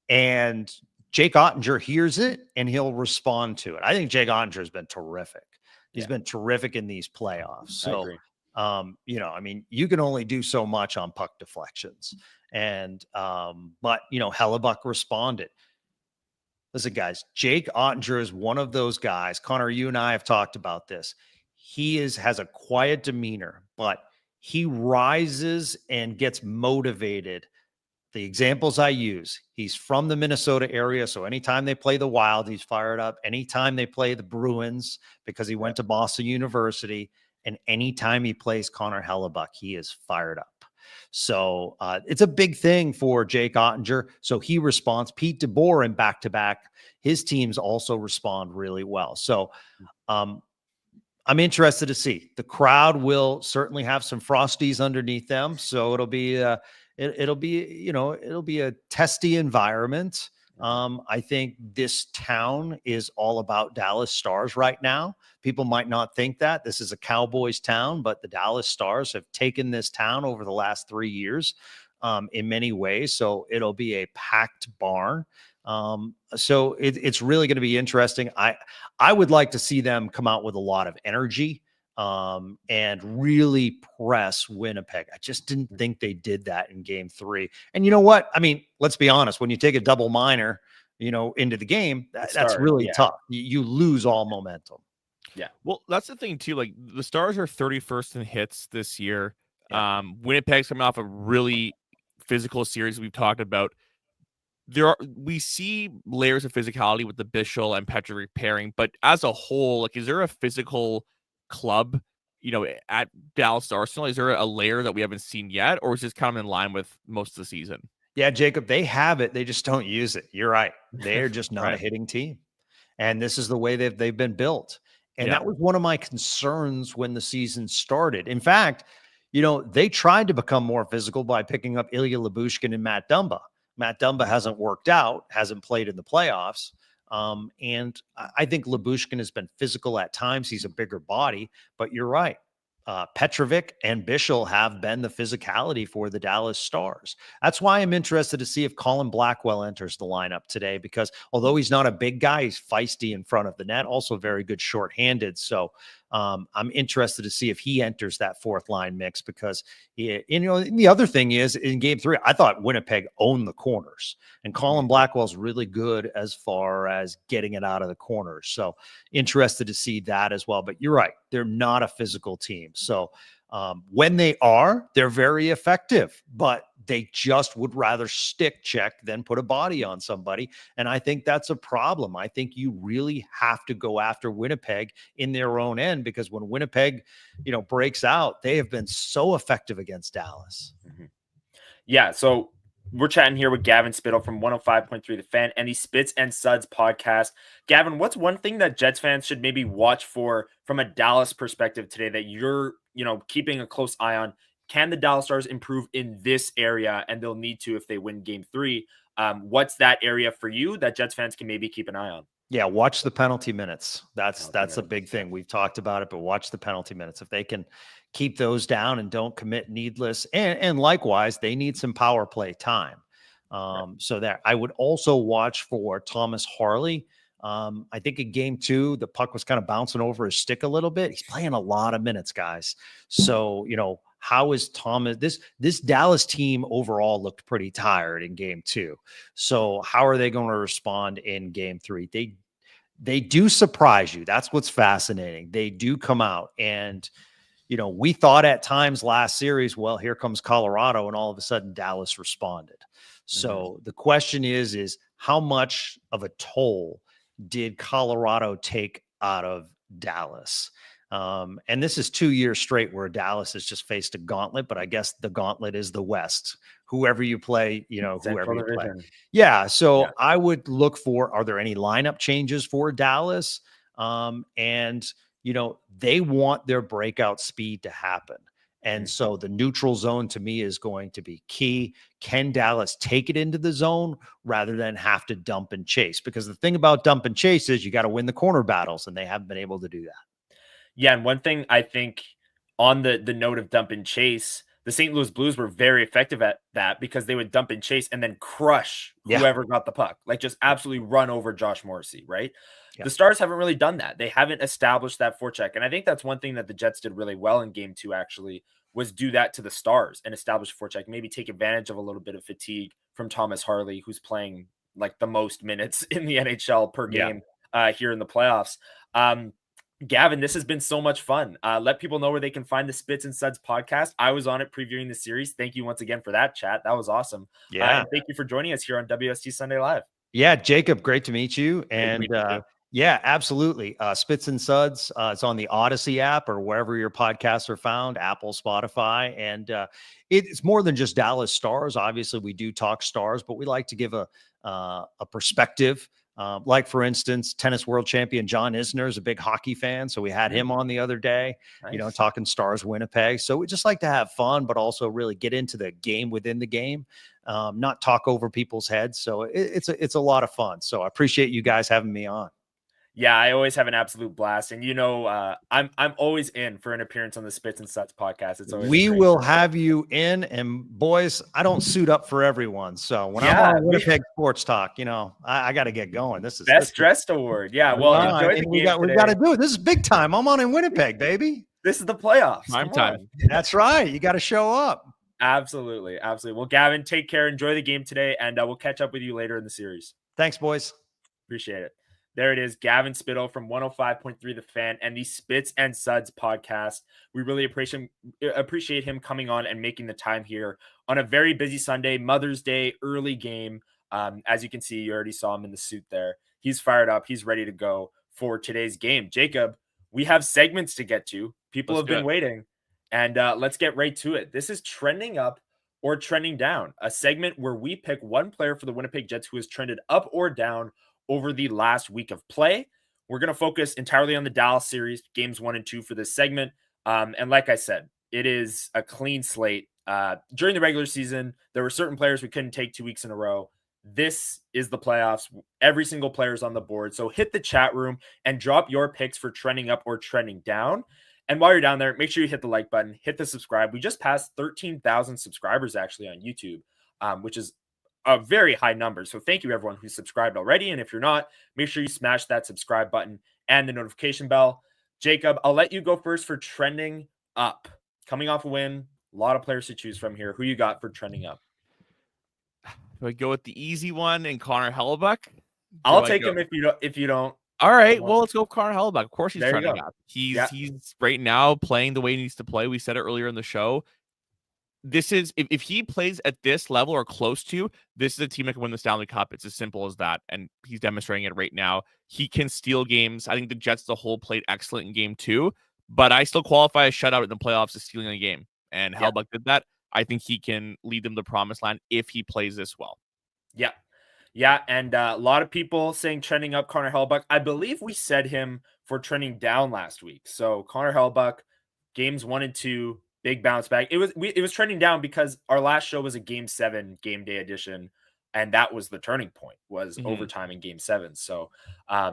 And Jake Ottinger hears it and he'll respond to it. I think Jake Ottinger has been terrific. He's been terrific in these playoffs. So, you can only do so much on puck deflections. And, but Hellebuyck responded. Listen, guys, Jake Ottinger is one of those guys. Connor, you and I have talked about this. He has a quiet demeanor, but he rises and gets motivated. The examples I use, he's from the Minnesota area. So anytime they play the Wild, he's fired up. Anytime they play the Bruins, because he went to Boston University, and anytime he plays Connor Hellebuyck, he is fired up. So it's a big thing for Jake Ottinger. So he responds. Pete DeBoer in back-to-back, his teams also respond really well. So I'm interested to see. The crowd will certainly have some Frosties underneath them. So it'll be it'll be a testy environment. I think this town is all about Dallas Stars right now. People might not think that this is a Cowboys town, but the Dallas Stars have taken this town over the last 3 years in many ways. So it'll be a packed barn. So it's really going to be interesting. I would like to see them come out with a lot of energy and really press Winnipeg. I just didn't think they did that in game 3. And you know what? I mean, let's be honest. When you take a double minor, into the game, that's really tough. You lose all momentum. Yeah. Well, that's the thing too. Like the Stars are 31st in hits this year. Yeah. Winnipeg's coming off a really physical series we've talked about. We see layers of physicality with the Bichel and Petrovic pairing, but as a whole, like, is there a physical club, at Dallas Arsenal? Is there a layer that we haven't seen yet, or is this kind of in line with most of the season? Yeah, Jacob, they have it. They just don't use it. You're right. They're just not a hitting team. And this is the way they've been built. And that was one of my concerns when the season started. In fact, they tried to become more physical by picking up Ilya Lyubushkin and Matt Dumba. Matt Dumba hasn't worked out, hasn't played in the playoffs. And I think Lyubushkin has been physical at times. He's a bigger body, but you're right. Petrovic and Bichsel have been the physicality for the Dallas Stars. That's why I'm interested to see if Colin Blackwell enters the lineup today, because although he's not a big guy, he's feisty in front of the net, also very good shorthanded. So I'm interested to see if he enters that fourth line mix, because the other thing is, in game 3, I thought Winnipeg owned the corners, and Colin Blackwell's really good as far as getting it out of the corners. So interested to see that as well. But you're right, they're not a physical team. So when they're very effective, but they just would rather stick check than put a body on somebody. And I think that's a problem. I think you really have to go after Winnipeg in their own end, because when Winnipeg, breaks out, they have been so effective against Dallas. Yeah. So we're chatting here with Gavin Spittle from 105.3 The Fan and the Spits and Suds podcast. Gavin, what's one thing that Jets fans should maybe watch for from a Dallas perspective today that you're, keeping a close eye on? Can the Dallas Stars improve in this area? And they'll need to if they win game 3. What's that area for you that Jets fans can maybe keep an eye on? Yeah, watch the penalty minutes. That's a big thing. We've talked about it, but watch the penalty minutes. If they can keep those down and don't commit needless, and likewise, they need some power play time. So that I would also watch for Thomas Harley. I think in game 2, the puck was kind of bouncing over his stick a little bit. He's playing a lot of minutes, guys. So, how is Thomas? This Dallas team overall looked pretty tired in game 2. So how are they going to respond in game 3? They do surprise you. That's what's fascinating. They do come out, and we thought at times last series, well, here comes Colorado, and all of a sudden Dallas responded. So the question is how much of a toll did Colorado take out of Dallas? And this is 2 years straight where Dallas has just faced a gauntlet, but I guess the gauntlet is the West. Whoever you play, whoever you play. Yeah. So I would look for, are there any lineup changes for Dallas? And they want their breakout speed to happen. And so the neutral zone to me is going to be key. Can Dallas take it into the zone rather than have to dump and chase? Because the thing about dump and chase is you got to win the corner battles, and they haven't been able to do that. Yeah, and one thing I think on the note of dump and chase, the St. Louis Blues were very effective at that, because they would dump and chase and then crush whoever got the puck, like just absolutely run over Josh Morrissey, right? Yeah. The Stars haven't really done that. They haven't established that forecheck. And I think that's one thing that the Jets did really well in game 2, actually, was do that to the Stars and establish forecheck, maybe take advantage of a little bit of fatigue from Thomas Harley, who's playing like the most minutes in the NHL per game here in the playoffs. Gavin, this has been so much fun. Let people know where they can find the Spits and Suds podcast. I was on it previewing the series. Thank you once again for that chat. That was awesome. Yeah. And thank you for joining us here on WST Sunday Live. Yeah, Jacob, great to meet you. And yeah, absolutely. Spits and Suds. It's on the Odyssey app or wherever your podcasts are found, Apple, Spotify. And it's more than just Dallas Stars. Obviously, we do talk Stars, but we like to give a perspective. Like, for instance, tennis world champion John Isner is a big hockey fan. So we had him on the other day, nice. Talking Stars Winnipeg. So we just like to have fun, but also really get into the game within the game, not talk over people's heads. So it's a lot of fun. So I appreciate you guys having me on. Yeah, I always have an absolute blast. And, I'm always in for an appearance on the Spits and Suds podcast. It's always we will have you in. And boys, I don't suit up for everyone. So when I'm on Winnipeg Sports Talk, I got to get going. This is Best Dressed Award. Yeah. Well, enjoy the we got to do it. This is big time. I'm on in Winnipeg, baby. This is the playoffs. Prime time. That's right. You got to show up. Absolutely. Absolutely. Well, Gavin, take care. Enjoy the game today. And we'll catch up with you later in the series. Thanks, boys. Appreciate it. There it is, Gavin Spittle from 105.3 The Fan and the Spits and Suds podcast. We really appreciate him coming on and making the time here on a very busy Sunday, Mother's Day, early game. As you can see, you already saw him in the suit there. He's fired up. He's ready to go for today's game. Jacob, we have segments to get to. People have been waiting, and let's get right to it. This is Trending Up or trending down, a segment where we pick one player for the Winnipeg Jets who has trended up or down over the last week of play. We're going to focus entirely on the Dallas series, games 1 and 2 for this segment. And like I said, it is a clean slate. During the regular season, there were certain players we couldn't take 2 weeks in a row. This is the playoffs. Every single player is on the board. So hit the chat room and drop your picks for trending up or trending down. And while you're down there, make sure you hit the like button, hit the subscribe. We just passed 13,000 subscribers actually on YouTube, which is a very high number. So thank you everyone who's subscribed already. And if you're not, make sure you smash that subscribe button and the notification bell. Jacob, I'll let you go first for trending up. Coming off a win, a lot of players to choose from here. Who you got for trending up? Do I go with the easy one and Connor Hellebuyck? I'll take him if you don't. All right, well, let's go with Connor Hellebuyck. Of course he's trending up. He's right now playing the way he needs to play. We said it earlier in the show. This is if he plays at this level or close to, this is a team that can win the Stanley Cup. It's as simple as that. And he's demonstrating it right now. He can steal games. I think the Jets as a whole played excellent in game 2, but I still qualify a shutout in the playoffs as stealing a game. And Hellebuyck did that. I think he can lead them to the promised land if he plays this well. Yeah. Yeah, and a lot of people saying trending up Connor Hellebuyck. I believe we said him for trending down last week. So Connor Hellebuyck, games 1 and 2, big bounce back. It was trending down because our last show was a game 7 game day edition, and that was the turning point, was overtime in game 7. So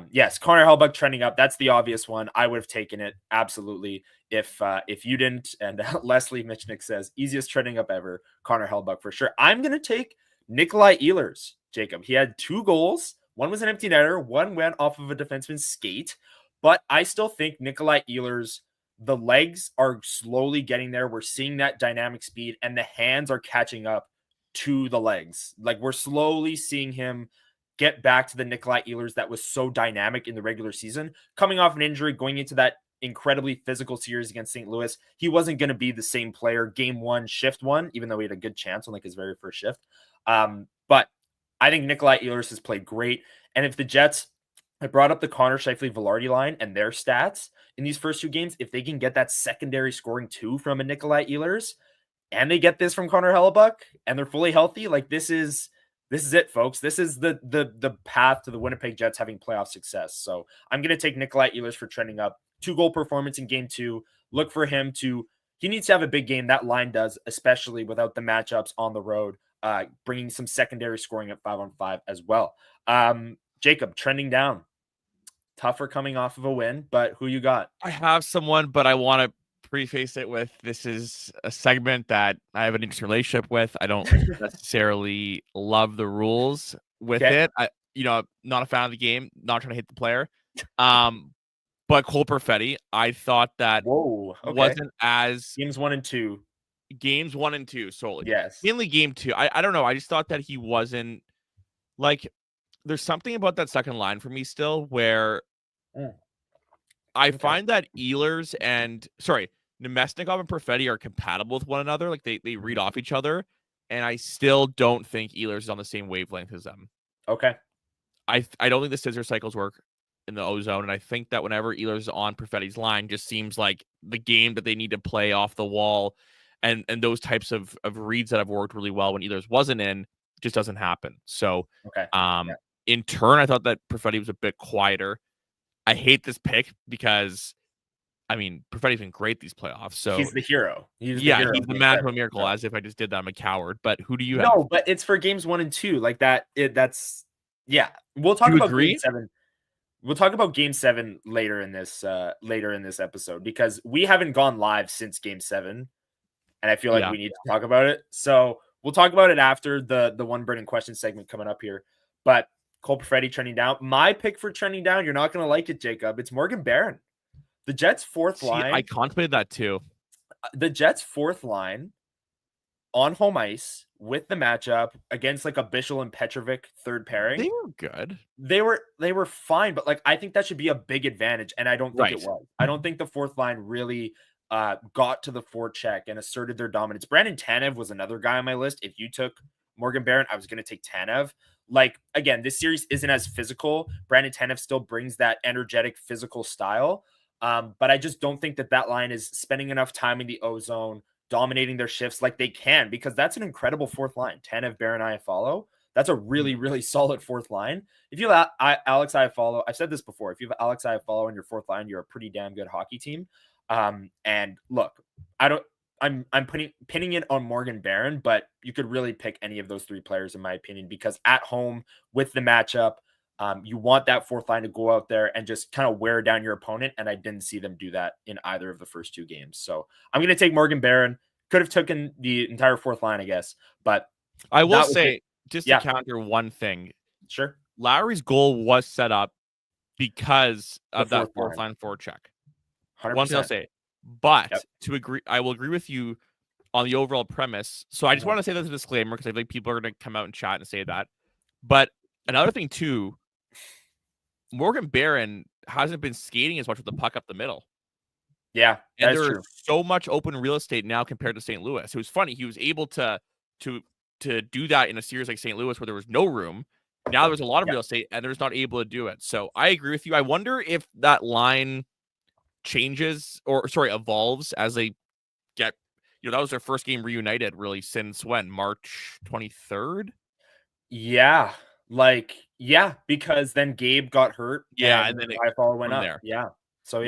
yes, Connor Hellebuyck trending up. That's the obvious one. I would have taken it absolutely if you didn't. And Leslie Michnick says easiest trending up ever, Connor Hellebuyck for sure. I'm gonna take Nikolai Ehlers. Jacob, he had 2 goals. One was an empty netter. One went off of a defenseman's skate. But I still think Nikolai Ehlers, the legs are slowly getting there. We're seeing that dynamic speed, and the hands are catching up to the legs. Like, we're slowly seeing him get back to the Nikolai Ehlers that was so dynamic in the regular season. Coming off an injury, going into that incredibly physical series against St. Louis, he wasn't going to be the same player game 1, shift 1, even though he had a good chance on like his very first shift. But I think Nikolai Ehlers has played great. And if the Jets, I brought up the Connor Scheifele-Velarde line and their stats in these first 2 games, if they can get that secondary scoring 2 from a Nikolai Ehlers, and they get this from Connor Hellebuyck, and they're fully healthy, like this is it, folks. This is the path to the Winnipeg Jets having playoff success. So I'm going to take Nikolai Ehlers for trending up. 2-goal performance in game 2. Look for him he needs to have a big game. That line does, especially without the matchups on the road. Bringing some secondary scoring at 5-on-5 as well. Jacob, trending down. Tougher coming off of a win, but who you got? I have someone, but I want to preface it with this is a segment that I have an interesting relationship with. I don't necessarily love the rules with it. Not a fan of the game, not trying to hit the player. But Cole Perfetti, I thought that wasn't as games 1 and 2. Games 1 and 2 solely. Yes. Mainly game 2. I don't know. I just thought that he wasn't like there's something about that second line for me still where I find that Ehlers and Nemesnikov and Perfetti are compatible with one another. Like they read off each other. And I still don't think Ehlers is on the same wavelength as them. Okay. I don't think the scissor cycles work in the ozone. And I think that whenever Ehlers is on Perfetti's line, just seems like the game that they need to play off the wall. And those types of reads that have worked really well when Ehlers wasn't in just doesn't happen. So in turn, I thought that Perfetti was a bit quieter. I hate this pick because, I mean, Perfetti's been great these playoffs. So he's the hero. He's the man from a miracle. No. As if I just did that, I'm a coward. But who do you have? No, but it's for games 1 and 2. Like that. We'll talk about game 7. We'll talk about game 7 later in this episode because we haven't gone live since game 7. And I feel like we need to talk about it. So we'll talk about it after the one burning question segment coming up here. But Cole Perfetti trending down. My pick for trending down, you're not going to like it, Jacob. It's Morgan Barron. The Jets' fourth line. I contemplated that too. The Jets' fourth line on home ice with the matchup against like a Bichel and Petrovic third pairing. They were good. They were fine, but like I think that should be a big advantage. And I don't think it was. I don't think the fourth line really got to the forecheck and asserted their dominance. Brandon Tanev was another guy on my list. If you took Morgan Barron, I was going to take Tanev. Like, again, this series isn't as physical. Brandon Tanev still brings that energetic physical style. But I just don't think that line is spending enough time in the ozone, dominating their shifts like they can, because that's an incredible fourth line. Tanev, Barron, Iafallo. That's a really, really solid fourth line. If you have Alex Iafallo, I've said this before, if you have Alex Iafallo on your fourth line, you're a pretty damn good hockey team. And look, I'm pinning it on Morgan Barron, but you could really pick any of those three players in my opinion, because at home with the matchup, you want that fourth line to go out there and just kind of wear down your opponent. And I didn't see them do that in either of the first two games. So I'm going to take Morgan Barron. Could have taken the entire fourth line, I guess. But I will say, just to counter one thing. Sure. Lowry's goal was set up because of that fourth line forecheck. 100%. One thing I'll say. But I will agree with you on the overall premise. So I just want to say that as a disclaimer, because I think people are going to come out and chat and say that. But another thing too, Morgan Barron hasn't been skating as much with the puck up the middle. Yeah, and there's so much open real estate now compared to St. Louis. It was funny. He was able to do that in a series like St. Louis where there was no room. Now there's a lot of real estate and there's not able to do it. So I agree with you. I wonder if that line changes evolves as they get, that was their first game reunited really since when? March 23rd? Yeah. Because then Gabe got hurt. Yeah, and then Iafallo went up there. Yeah. So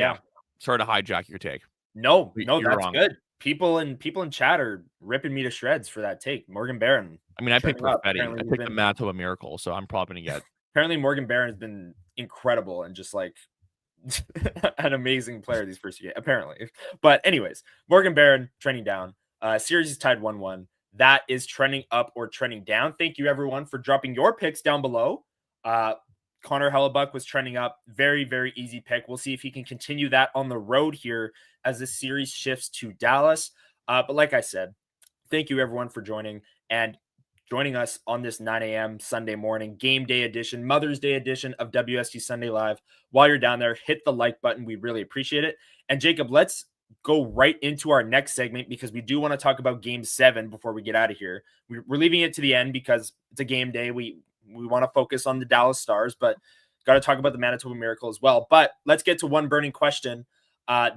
Sorry to hijack your take. No, that's wrong. Good. People in chat are ripping me to shreds for that take. Morgan Barron. I mean, I picked Perfetti. I picked the Manitoba Miracle, so I'm probably going to get. Apparently, Morgan Barron has been incredible and just like an amazing player these first few games, apparently. But anyways, Morgan Barron trending down. Series is tied 1-1. That is trending up or trending down. Thank you, everyone, for dropping your picks down below. Connor Hellebuyck was trending up. Very, very easy pick. We'll see if he can continue that on the road here as this series shifts to Dallas. But like I said, thank you, everyone, for joining us on this 9 a.m. Sunday morning, game day edition, Mother's Day edition of WST Sunday Live. While you're down there, hit the like button. We really appreciate it. And Jacob, let's go right into our next segment because we do want to talk about Game 7 before we get out of here. We're leaving it to the end because it's a game day. We want to focus on the Dallas Stars, but got to talk about the Manitoba Miracle as well. But let's get to one burning question.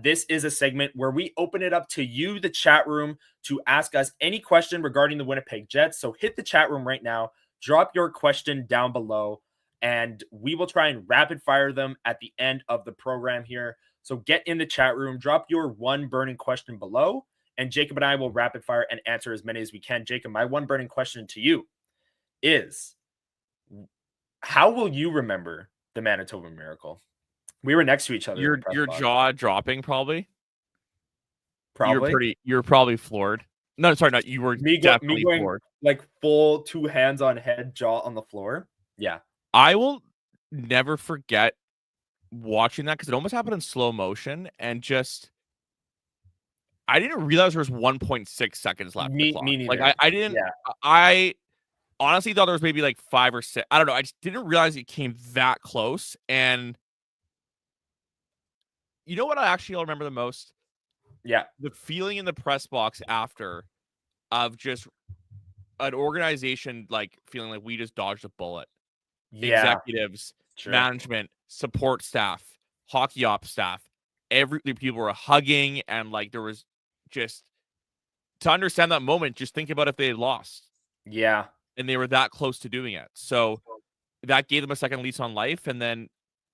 This is a segment where we open it up to you, the chat room, to ask us any question regarding the Winnipeg Jets. So hit the chat room right now, drop your question down below, and we will try and rapid fire them at the end of the program here. So get in the chat room, drop your one burning question below, and Jacob and I will rapid fire and answer as many as we can. Jacob, my one burning question to you is, how will you remember the Manitoba Miracle? We were next to each other. Your jaw dropping, probably. Probably. You're probably floored. No, sorry, not you were definitely floored. Like full two hands on head, jaw on the floor. Yeah. I will never forget watching that because it almost happened in slow motion and just I didn't realize there was 1.6 seconds left. Me neither. Like I didn't. Yeah. I honestly thought there was maybe like 5 or 6. I don't know. I just didn't realize it came that close. And you know what I'll remember the most? Yeah. The feeling in the press box after of just an organization like feeling like we just dodged a bullet. Yeah. Executives, management, support staff, hockey ops staff, people were hugging, and like there was just to understand that moment, just think about if they had lost. Yeah. And they were that close to doing it. So that gave them a second lease on life. And then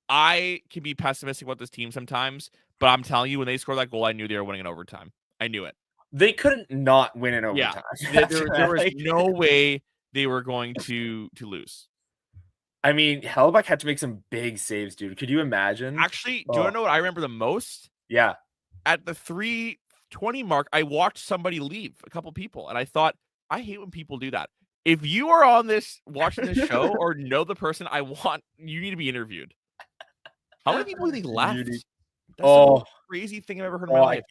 I can be pessimistic about this team sometimes, but I'm telling you, when they scored that goal, I knew they were winning in overtime. I knew it. They couldn't not win in overtime. Yeah. there was no way they were going to lose. I mean, Hellebuyck had to make some big saves, dude. Could you imagine? Actually, do you want to know what I remember the most? Yeah. At the 3:20 mark, I watched somebody leave, a couple people, and I thought, I hate when people do that. If you are on this, watching this show, or know the person I want, you need to be interviewed. How many people they left? That's the most crazy thing I've ever heard in my life.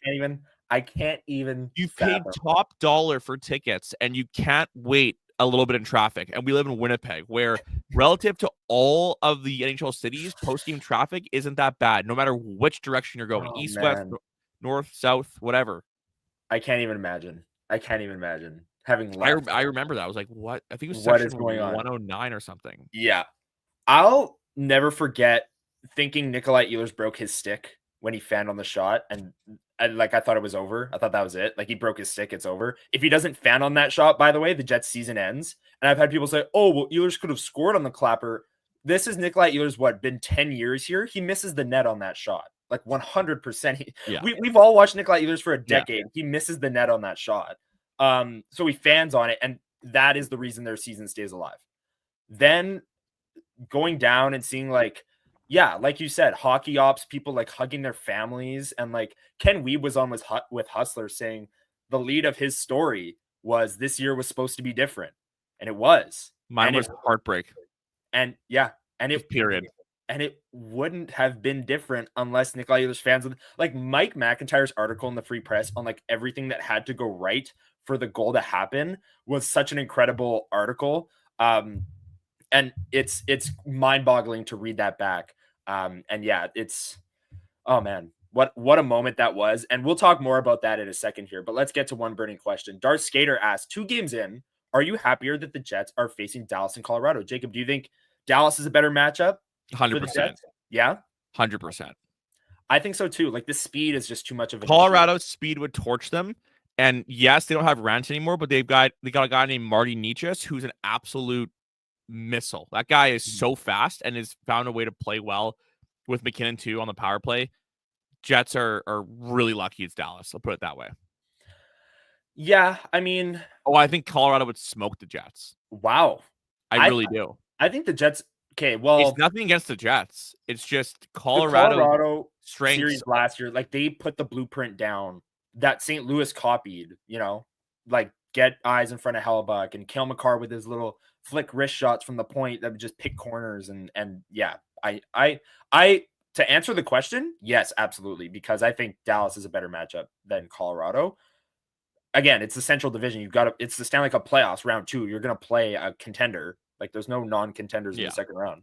I can't even. You paid top dollar for tickets, and you can't wait a little bit in traffic. And we live in Winnipeg, where relative to all of the NHL cities, post-game traffic isn't that bad, no matter which direction you're going, east, west, north, south, whatever. I can't even imagine. Having left. I remember that. I was like, what? I think it was section 109 or something. Yeah. I'll never forget thinking Nikolai Ehlers broke his stick when he fanned on the shot. And I thought it was over. I thought that was it. Like, he broke his stick. It's over. If he doesn't fan on that shot, by the way, the Jets season ends. And I've had people say, oh, well, Ehlers could have scored on the clapper. This is Nikolai Ehlers, been 10 years here? He misses the net on that shot. Like 100%. We've all watched Nikolai Ehlers for a decade. Yeah. He misses the net on that shot. So he fans on it. And that is the reason their season stays alive. Then going down and seeing like you said, hockey ops, people like hugging their families. And like Ken Wiebe was on with Hustler saying the lead of his story was this year was supposed to be different. And it was. Mine was heartbreak. And period. And it wouldn't have been different unless Nikolai Ehlers fans like Mike McIntyre's article in the Free Press on like everything that had to go right for the goal to happen was such an incredible article. And it's mind-boggling to read that back. It's oh man, what a moment that was. And we'll talk more about that in a second here, but let's get to one burning question. Darth Skater asked, 2 games in, are you happier that the Jets are facing Dallas and Colorado? Jacob, do you think Dallas is a better matchup? 100%. Yeah. 100%. I think so too. Like the speed is just too much of a Colorado's speed would torch them. And yes, they don't have Rance anymore, but they got a guy named Marty Nietzsche who's an absolute missile. That guy is so fast and has found a way to play well with McKinnon too on the power play. Jets are really lucky it's Dallas. I'll put it that way. Yeah, I mean, I think Colorado would smoke the Jets. Wow. I really do. I think the Jets. Okay, well, it's nothing against the Jets. It's just Colorado strengths series last year. Like they put the blueprint down that St. Louis copied. Like get eyes in front of Hellebuyck and Cale Makar with his little flick wrist shots from the point that would just pick corners. And yeah, I to answer the question, yes, absolutely, because I think Dallas is a better matchup than Colorado. Again, it's the Central Division. It's the Stanley Cup playoffs, round 2. You're going to play a contender. Like there's no non-contenders in the second round.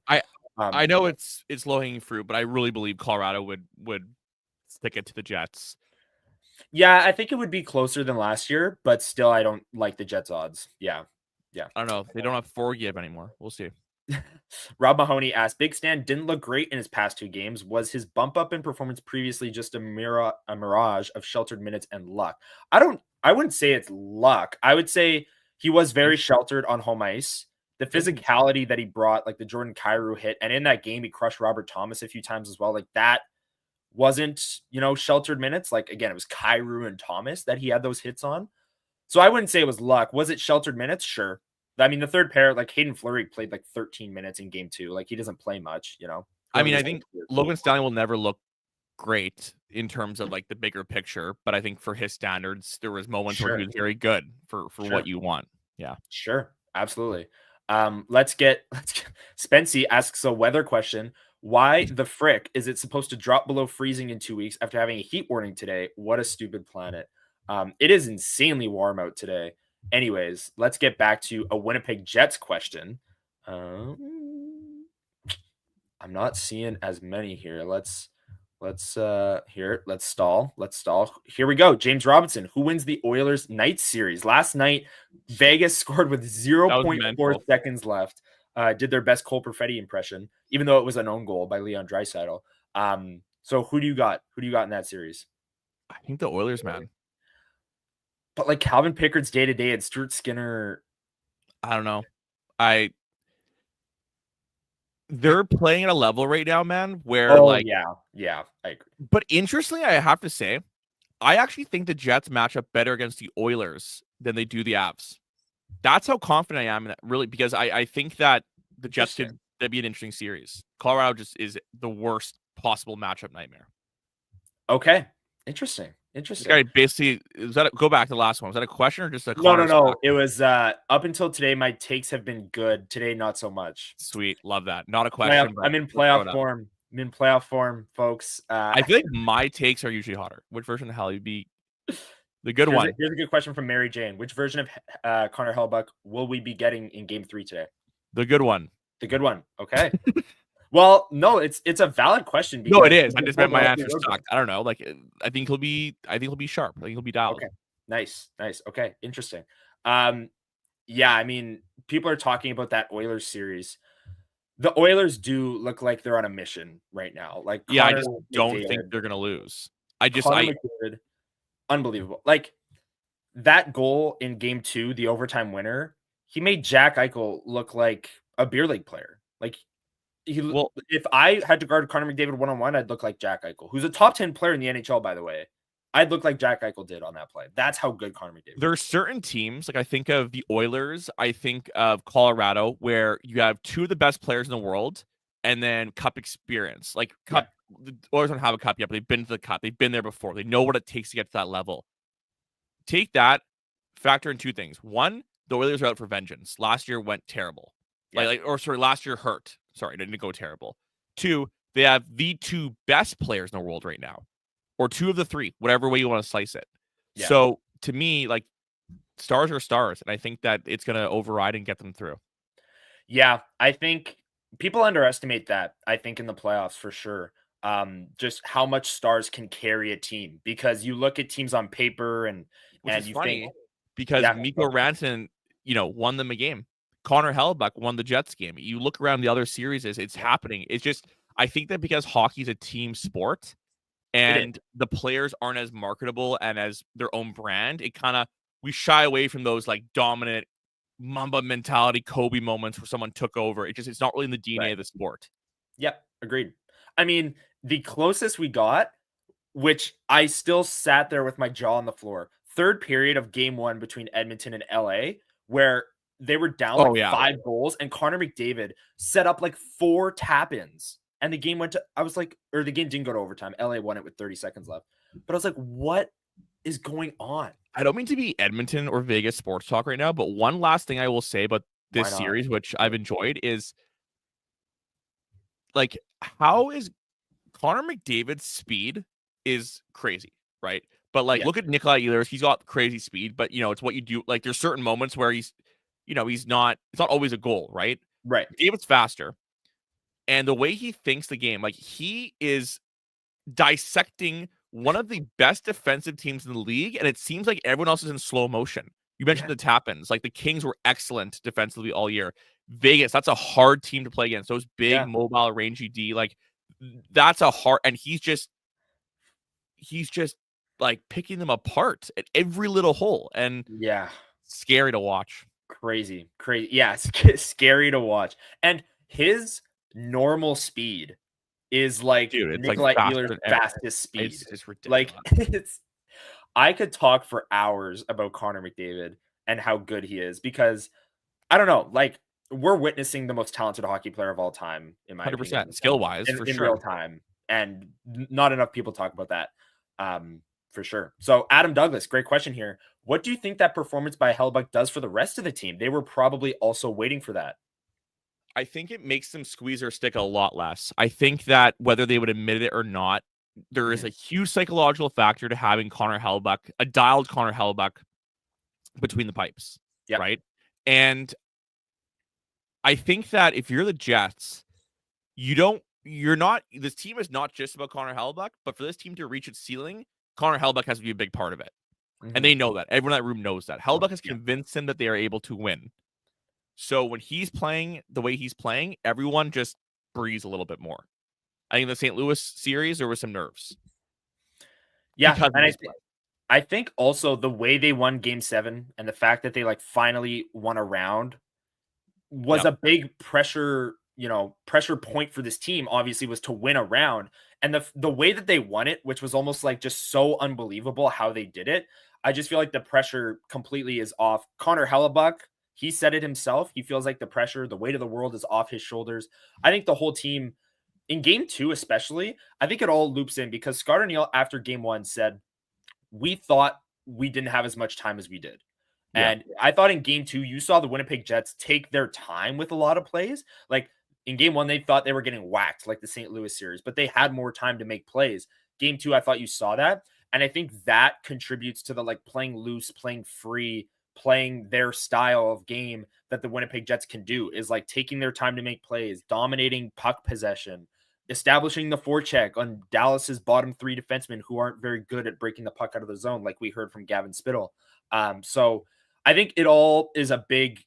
I know it's low-hanging fruit, but I really believe Colorado would stick it to the Jets. Yeah, I think it would be closer than last year, but still, I don't like the Jets odds. Yeah. I don't know. They don't have Forgiev anymore. We'll see. Rob Mahoney asked, Big Stan didn't look great in his past 2 games. Was his bump up in performance previously just a mirage of sheltered minutes and luck? I wouldn't say it's luck. I would say he was very sheltered on home ice. The physicality that he brought, like the Jordan Kyrou hit, and in that game, he crushed Robert Thomas a few times as well. Like that wasn't, sheltered minutes. Like again, it was Kyrou and Thomas that he had those hits on. So I wouldn't say it was luck. Was it sheltered minutes? Sure. I mean, the third pair, like Hayden Fleury played like 13 minutes in game 2. Like he doesn't play much, I mean, I think Logan Stanley will never look great in terms of like the bigger picture, but I think for his standards, there was moments where he was very good for what you want. Yeah. Sure. Absolutely. Let's get Spency asks a weather question. Why the frick is it supposed to drop below freezing in 2 weeks after having a heat warning today? What a stupid planet. It is insanely warm out today. Anyways, let's get back to a Winnipeg Jets question. I'm not seeing as many here. Let's stall. Here we go. James Robinson, who wins the Oilers night series? Last night, Vegas scored with 0.4 seconds left. Did their best Cole Perfetti impression, even though it was an own goal by Leon Draisaitl. So who do you got? Who do you got in that series? I think the Oilers, man. But like Calvin Pickard's day-to-day and Stuart Skinner. I don't know. They're playing at a level right now, man, where yeah, I agree. But interestingly, I have to say, I actually think the Jets match up better against the Oilers than they do the Avs. That's how confident I am in that, really, because I think that the Jets could be an interesting series. Colorado just is the worst possible matchup nightmare. Okay. Interesting. Basically, go back to the last one. Was that a question or just a No. It was up until today. My takes have been good. Today, not so much. Sweet, love that. Not a question. I'm in playoff form. I'm in playoff form, folks. I feel like my takes are usually hotter. Which version of hell you'd be the good one? Here's a good question from Mary Jane. Which version of Connor Hellebuyck will we be getting in Game 3 today? The good one. The good one. Okay. Well, no, it's a valid question. No, it is. I just meant my answer sucked. I don't know. Like, I think he'll be sharp. I think he'll be dialed. Okay. Nice. Okay. Interesting. Yeah, I mean, people are talking about that Oilers series. The Oilers do look like they're on a mission right now. Like, I just don't think they're gonna lose. Connor McDavid, unbelievable. Like that goal in game 2, the overtime winner, he made Jack Eichel look like a beer league player. Like if I had to guard Connor McDavid one-on-one, I'd look like Jack Eichel, who's a top 10 player in the NHL, by the way. I'd look like Jack Eichel did on that play. That's how good Connor McDavid is. There are certain teams, like I think of the Oilers, I think of Colorado, where you have two of the best players in the world and then cup experience. Like cup, the Oilers don't have a cup yet, but they've been to the cup. They've been there before. They know what it takes to get to that level. Take that, factor in two things. One, the Oilers are out for vengeance. Last year went terrible. Last year hurt. Sorry, didn't go terrible. Two, they have the two best players in the world right now. Or two of the three, whatever way you want to slice it. Yeah. So to me, like stars are stars. And I think that it's going to override and get them through. Yeah, I think people underestimate that, I think, in the playoffs for sure. Just how much stars can carry a team, because you look at teams on paper and you think, because Mikko Rantanen, won them a game. Connor Hellebuyck won the Jets game. You look around the other series, it's happening. It's just, I think that because hockey's a team sport and the players aren't as marketable and as their own brand, we shy away from those like dominant Mamba mentality Kobe moments where someone took over. It's not really in the DNA of the sport. Yep, agreed. I mean, the closest we got, which I still sat there with my jaw on the floor, third period of game 1 between Edmonton and LA, where they were down 5 goals and Connor McDavid set up like 4 tap-ins and the game went to, the game didn't go to overtime. LA won it with 30 seconds left. But I was like, what is going on? I don't mean to be Edmonton or Vegas sports talk right now, but one last thing I will say about this series, which I've enjoyed, is like, how is Connor McDavid's speed is crazy, right? But look at Nikolai Ehlers. He's got crazy speed, but it's what you do. Like there's certain moments where he's not, it's not always a goal, right? Right. David's faster. And the way he thinks the game, like he is dissecting one of the best defensive teams in the league. And it seems like everyone else is in slow motion. You mentioned the tap-ins, like the Kings were excellent defensively all year. Vegas, that's a hard team to play against. Those big mobile rangy D, like that's a hard, and he's just like picking them apart at every little hole. And scary to watch. Crazy. Yeah, scary to watch. And his normal speed is like Nikolai Ehlers' fastest speed. It's ridiculous. Like I could talk for hours about Connor McDavid and how good he is, because I don't know, like we're witnessing the most talented hockey player of all time, in my 100% opinion, skill-wise, for in sure. real time, and not enough people talk about that. For sure. So Adam Douglas, great question here. What do you think that performance by Hellebuyck does for the rest of the team? They were probably also waiting for that. I think it makes them squeeze their stick a lot less. I think that whether they would admit it or not, there is a huge psychological factor to having Connor Hellebuyck, a dialed Connor Hellebuyck between the pipes, right? And I think that if you're the Jets, this team is not just about Connor Hellebuyck, but for this team to reach its ceiling, Connor Hellebuyck has to be a big part of it. And they know that. Everyone in that room knows that. Hellebuyck has convinced them that they are able to win. So when he's playing the way he's playing, everyone just breathes a little bit more. I think in the St. Louis series, there were some nerves. Yeah, and I think also the way they won Game 7 and the fact that they finally won a round was a big pressure point for this team, obviously, was to win a round. And the way that they won it, which was almost like just so unbelievable how they did it, I just feel like the pressure completely is off. Connor Hellebuyck, he said it himself. He feels like the pressure, the weight of the world is off his shoulders. I think the whole team, in Game 2 especially, I think it all loops in, because Scott O'Neill after Game 1 said, we thought we didn't have as much time as we did. And I thought in Game 2, you saw the Winnipeg Jets take their time with a lot of plays. Like in Game 1, they thought they were getting whacked like the St. Louis series, but they had more time to make plays. Game 2, I thought you saw that. And I think that contributes to the playing loose, playing free, playing their style of game that the Winnipeg Jets can do, is taking their time to make plays, dominating puck possession, establishing the forecheck on Dallas's bottom 3 defensemen who aren't very good at breaking the puck out of the zone, like we heard from Gavin Spittle. So I think it all is a big,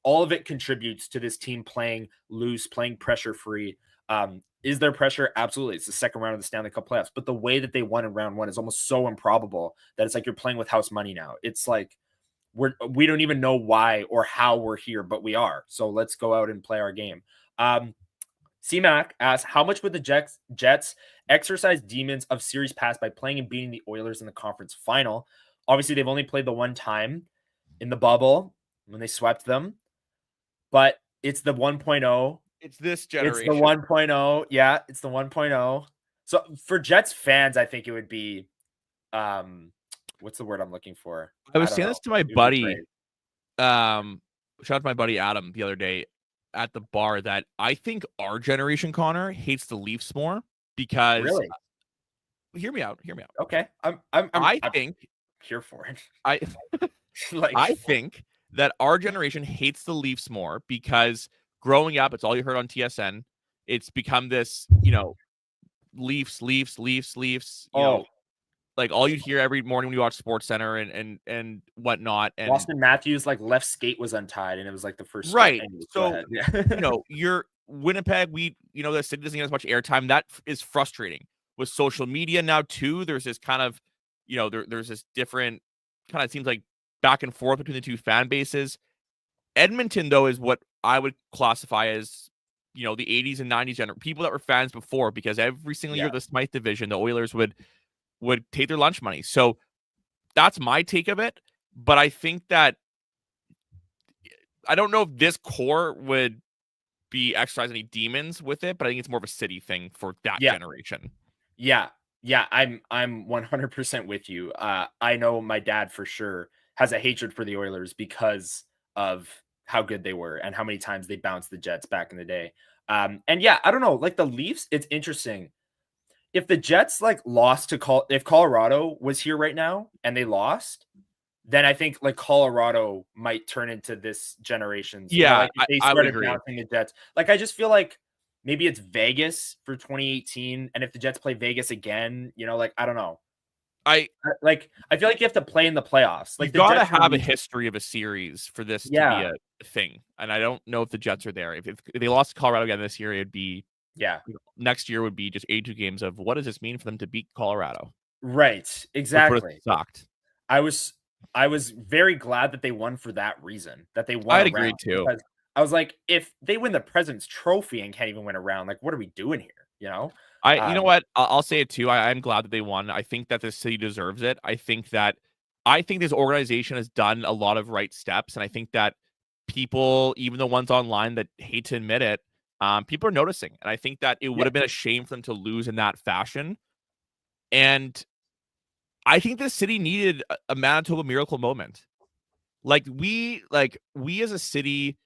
all of it contributes to this team playing loose, playing pressure free. Is there pressure? Absolutely. It's the second round of the Stanley Cup playoffs. But the way that they won in round one is almost so improbable that it's like you're playing with house money now. It's like we don't even know why or how we're here, but we are. So let's go out and play our game. C-Mac asks, how much would the Jets exercise demons of series past by playing and beating the Oilers in the conference final? Obviously, they've only played the one time in the bubble when they swept them, but it's the 1.0. It's this generation. It's the 1.0. Yeah, it's the 1.0. So for Jets fans, I think it would be, what's the word I'm looking for? I was saying this to my buddy, shout out to my buddy Adam the other day at the bar, that I think our generation, Connor, hates the Leafs more because really? Hear me out. Okay. I'm here for it. I think that our generation hates the Leafs more because growing up, it's all you heard on TSN. It's become this, Leafs, you know, like all you'd hear every morning when you watch SportsCenter and whatnot. And Austin Matthews, like, left skate was untied, and it was like the first. Right. So, you're Winnipeg. The city doesn't get as much airtime. That is frustrating. With social media now too, there's this kind of, there's this different kind of, seems like, back and forth between the two fan bases. Edmonton, though, is what I would classify as, the 80s and 90s people that were fans before, because every single year of the Smythe division, the Oilers would take their lunch money. So that's my take of it. But I think that I don't know if this core would be exercising any demons with it, but I think it's more of a city thing for that generation. Yeah. I'm 100% with you. I know my dad for sure has a hatred for the Oilers because of how good they were and how many times they bounced the Jets back in the day. I don't know, like the Leafs, it's interesting. If the Jets lost to if Colorado was here right now and they lost, then I think Colorado might turn into this generation's. If they started bouncing the Jets. I just feel like maybe it's Vegas for 2018, and if the Jets play Vegas again, I don't know. I feel like you have to play in the playoffs. You gotta have a history of a series for this to be a thing, and I don't know if the Jets are there. If they lost to Colorado again this year, it'd be next year would be just 82 games of what does this mean for them to beat Colorado? Right, exactly. Sucked. I was very glad that they won for that reason. That they won. I'd agree too. I was like, if they win the President's Trophy and can't even win a round, what are we doing here? You know what? I'll say it too. I'm glad that they won. I think that the city deserves it. I think this organization has done a lot of right steps, and I think that people, even the ones online that hate to admit it, people are noticing. And I think that it would have been a shame for them to lose in that fashion. And I think the city needed a Manitoba miracle moment. We as a city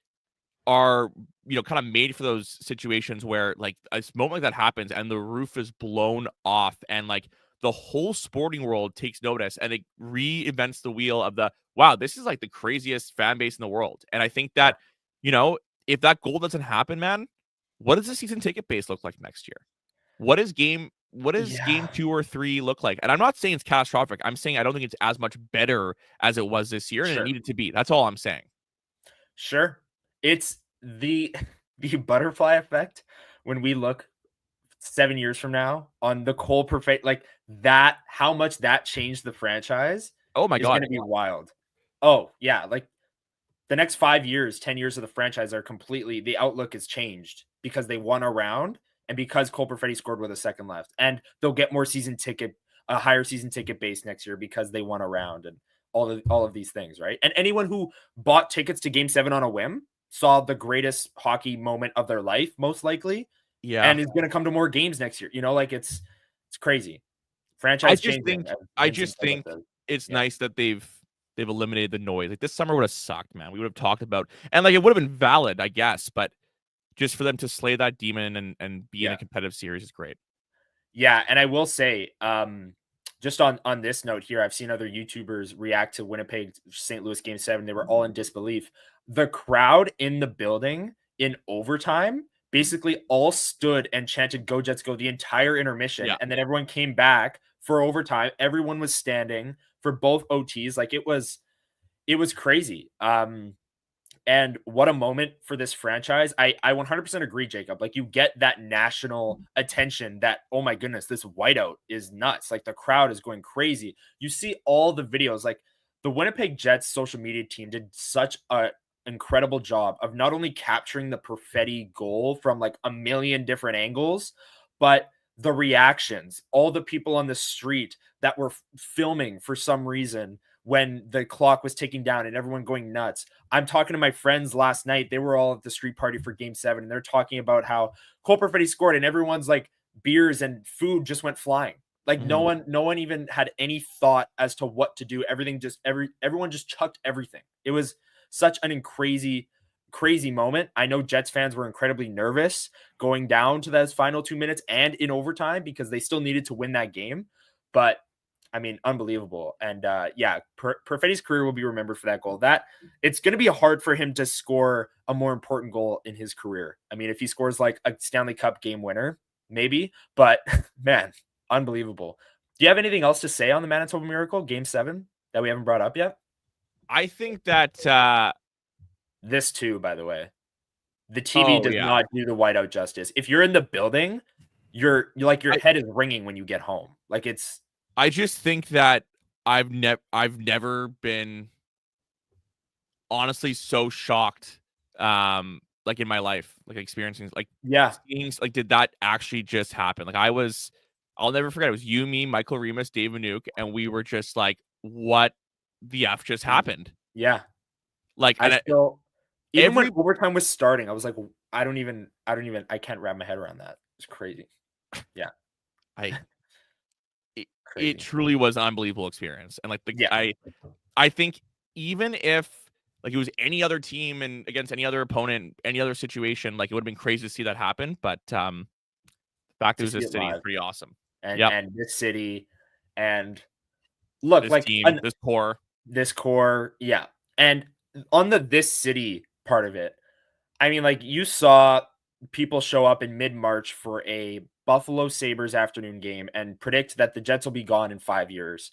are, kind of made for those situations where a moment like that happens and the roof is blown off and the whole sporting world takes notice and it reinvents the wheel of wow, this is the craziest fan base in the world. And I think that, if that goal doesn't happen, man, what does the season ticket base look like next year? What does game 2 or 3 look like? And I'm not saying it's catastrophic. I'm saying I don't think it's as much better as it was this year, and it needed to be. That's all I'm saying. Sure. It's the butterfly effect when we look 7 years from now on the Cole perfect that, how much that changed the franchise. Oh my God. It's going to be wild. Oh yeah. The next 5 years, 10 years of the franchise are completely, the outlook has changed because they won a round and because Cole Perfetti scored with a second left, and they'll get a higher season ticket base next year because they won a round and all of these things. Right. And anyone who bought tickets to Game 7 on a whim saw the greatest hockey moment of their life, most likely. Yeah. And is going to come to more games next year. It's crazy. Franchise. I just think it's nice that they've eliminated the noise. This summer would have sucked, man. We would have talked about, and it would have been valid, I guess, but just for them to slay that demon and be in a competitive series is great. Yeah. And I will say, just on this note here, I've seen other YouTubers react to Winnipeg St. Louis Game 7. They were all in disbelief. The crowd in the building in overtime basically all stood and chanted "Go Jets, go" the entire intermission. Yeah. And then everyone came back for overtime. Everyone was standing for both OTs. It was crazy. And what a moment for this franchise. I 100% agree, Jacob. Like, you get that national attention that, oh my goodness, this whiteout is nuts. Like, the crowd is going crazy. You see all the videos. Like, the Winnipeg Jets social media team did such a incredible job of not only capturing the Perfetti goal from like a million different angles, but the reactions, all the people on the street that were filming for some reason when the clock was ticking down and everyone going nuts. I'm talking to my friends last night. They were all at the street party for Game 7, and they're talking about how Cole Perfetti scored, and everyone's like beers and food just went flying. Like no one even had any thought as to what to do. Everyone just chucked everything. It was such an crazy moment. I know Jets fans were incredibly nervous going down to those final 2 minutes and in overtime because they still needed to win that game. But I mean, unbelievable. And Perfetti's career will be remembered for that goal. That it's going to be hard for him to score a more important goal in his career. I mean, if he scores like a Stanley Cup game winner, maybe, but man, unbelievable. Do you have anything else to say on the Manitoba Miracle Game 7 that we haven't brought up yet? I think that this too, by the way, the TV does not do the whiteout justice. If you're in the building, you're like your head is ringing when you get home. Like it's. I just think that I've never been honestly so shocked, like in my life, like experiencing like seeing, like did that actually just happen? Like I'll never forget. It was you, me, Michael Remus, Dave Manuk, and we were just like, what the F just happened? Yeah. Like, even when overtime was starting, I was like, I can't wrap my head around that. It's crazy. Yeah. It truly was an unbelievable experience. And like, I think even if like it was any other team and against any other opponent, any other situation, like it would have been crazy to see that happen. But the fact it was this city is pretty awesome. And this city, and look, this like team, this core. Yeah. And on this city part of it, I mean, like you saw people show up in mid-March for a Buffalo Sabres afternoon game and predict that the Jets will be gone in 5 years.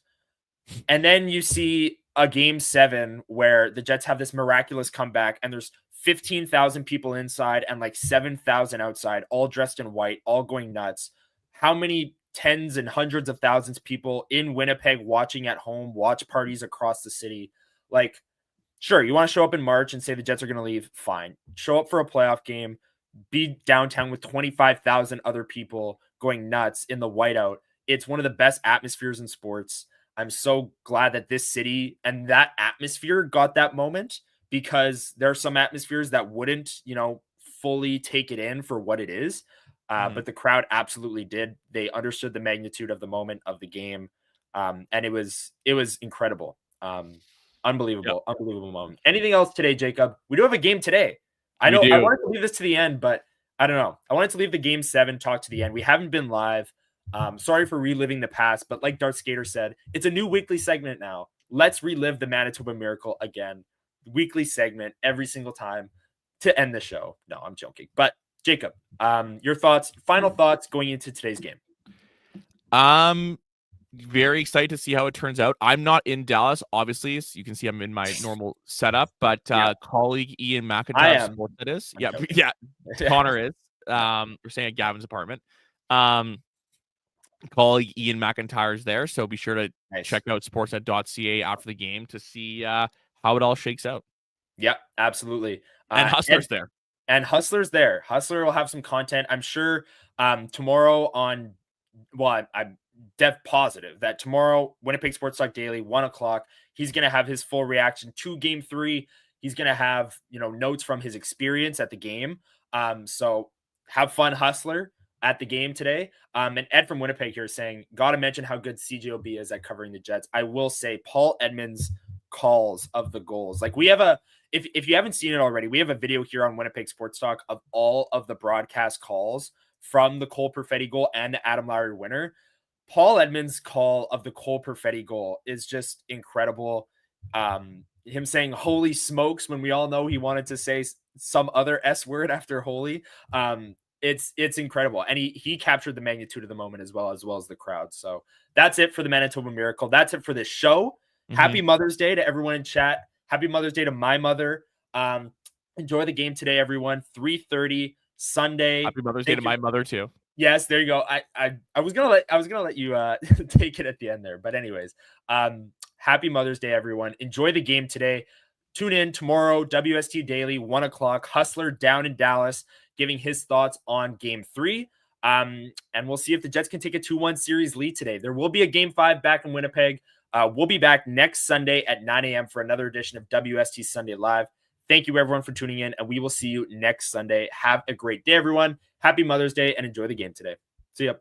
And then you see a Game 7 where the Jets have this miraculous comeback and there's 15,000 people inside and like 7,000 outside, all dressed in white, all going nuts. How many tens and hundreds of thousands of people in Winnipeg watching at home, watch parties across the city? Like, sure, you want to show up in March and say the Jets are going to leave, fine. Show up for a playoff game, be downtown with 25,000 other people going nuts in the whiteout. It's one of the best atmospheres in sports. I'm so glad that this city and that atmosphere got that moment, because there are some atmospheres that wouldn't, fully take it in for what it is. But the crowd absolutely did. They understood the magnitude of the moment of the game. And it was incredible. Unbelievable moment. Anything else today, Jacob? We do have a game today. I wanted to leave this to the end, but I don't know. I wanted to leave the Game 7 talk to the end. We haven't been live. Sorry for reliving the past, but like Darth Skater said, it's a new weekly segment now. Let's relive the Manitoba Miracle again. Weekly segment every single time to end the show. No, I'm joking. But Jacob, your final thoughts going into today's game. Very excited to see how it turns out. I'm not in Dallas, obviously. So you can see I'm in my normal setup, but colleague Ian McIntyre, what that is. Connor is. We're staying at Gavin's apartment. Colleague Ian McIntyre is there, so be sure to check out sportsnet.ca after the game to see how it all shakes out. Yeah, absolutely. And Hustler's there. And Hustler's there. Hustler will have some content, I'm sure, tomorrow on. Well, I'm dev positive that tomorrow, Winnipeg Sports Talk Daily, 1:00, he's going to have his full reaction to Game 3. He's going to have, notes from his experience at the game. So have fun, Hustler, at the game today. And Ed from Winnipeg here saying, got to mention how good CJOB is at covering the Jets. I will say Paul Edmonds' calls of the goals. Like we have if you haven't seen it already, we have a video here on Winnipeg Sports Talk of all of the broadcast calls from the Cole Perfetti goal and the Adam Lowry winner. Paul Edmonds' call of the Cole Perfetti goal is just incredible. Him saying "holy smokes" when we all know he wanted to say some other S word after holy. It's incredible. And he captured the magnitude of the moment as well as the crowd. So that's it for the Manitoba Miracle. That's it for this show. Happy Mother's Day to everyone in chat. Happy Mother's Day to my mother. Enjoy the game today, everyone. 3:30 Sunday. Happy Mother's Day to my mother too. Yes, there you go. I was gonna let you take it at the end there, but anyways, happy Mother's Day, everyone. Enjoy the game today. Tune in tomorrow, WST Daily, 1:00. Hustler down in Dallas, giving his thoughts on Game 3. And we'll see if the Jets can take a 2-1 series lead today. There will be a Game 5 back in Winnipeg. We'll be back next Sunday at 9 a.m. for another edition of WST Sunday Live. Thank you, everyone, for tuning in, and we will see you next Sunday. Have a great day, everyone. Happy Mother's Day, and enjoy the game today. See ya.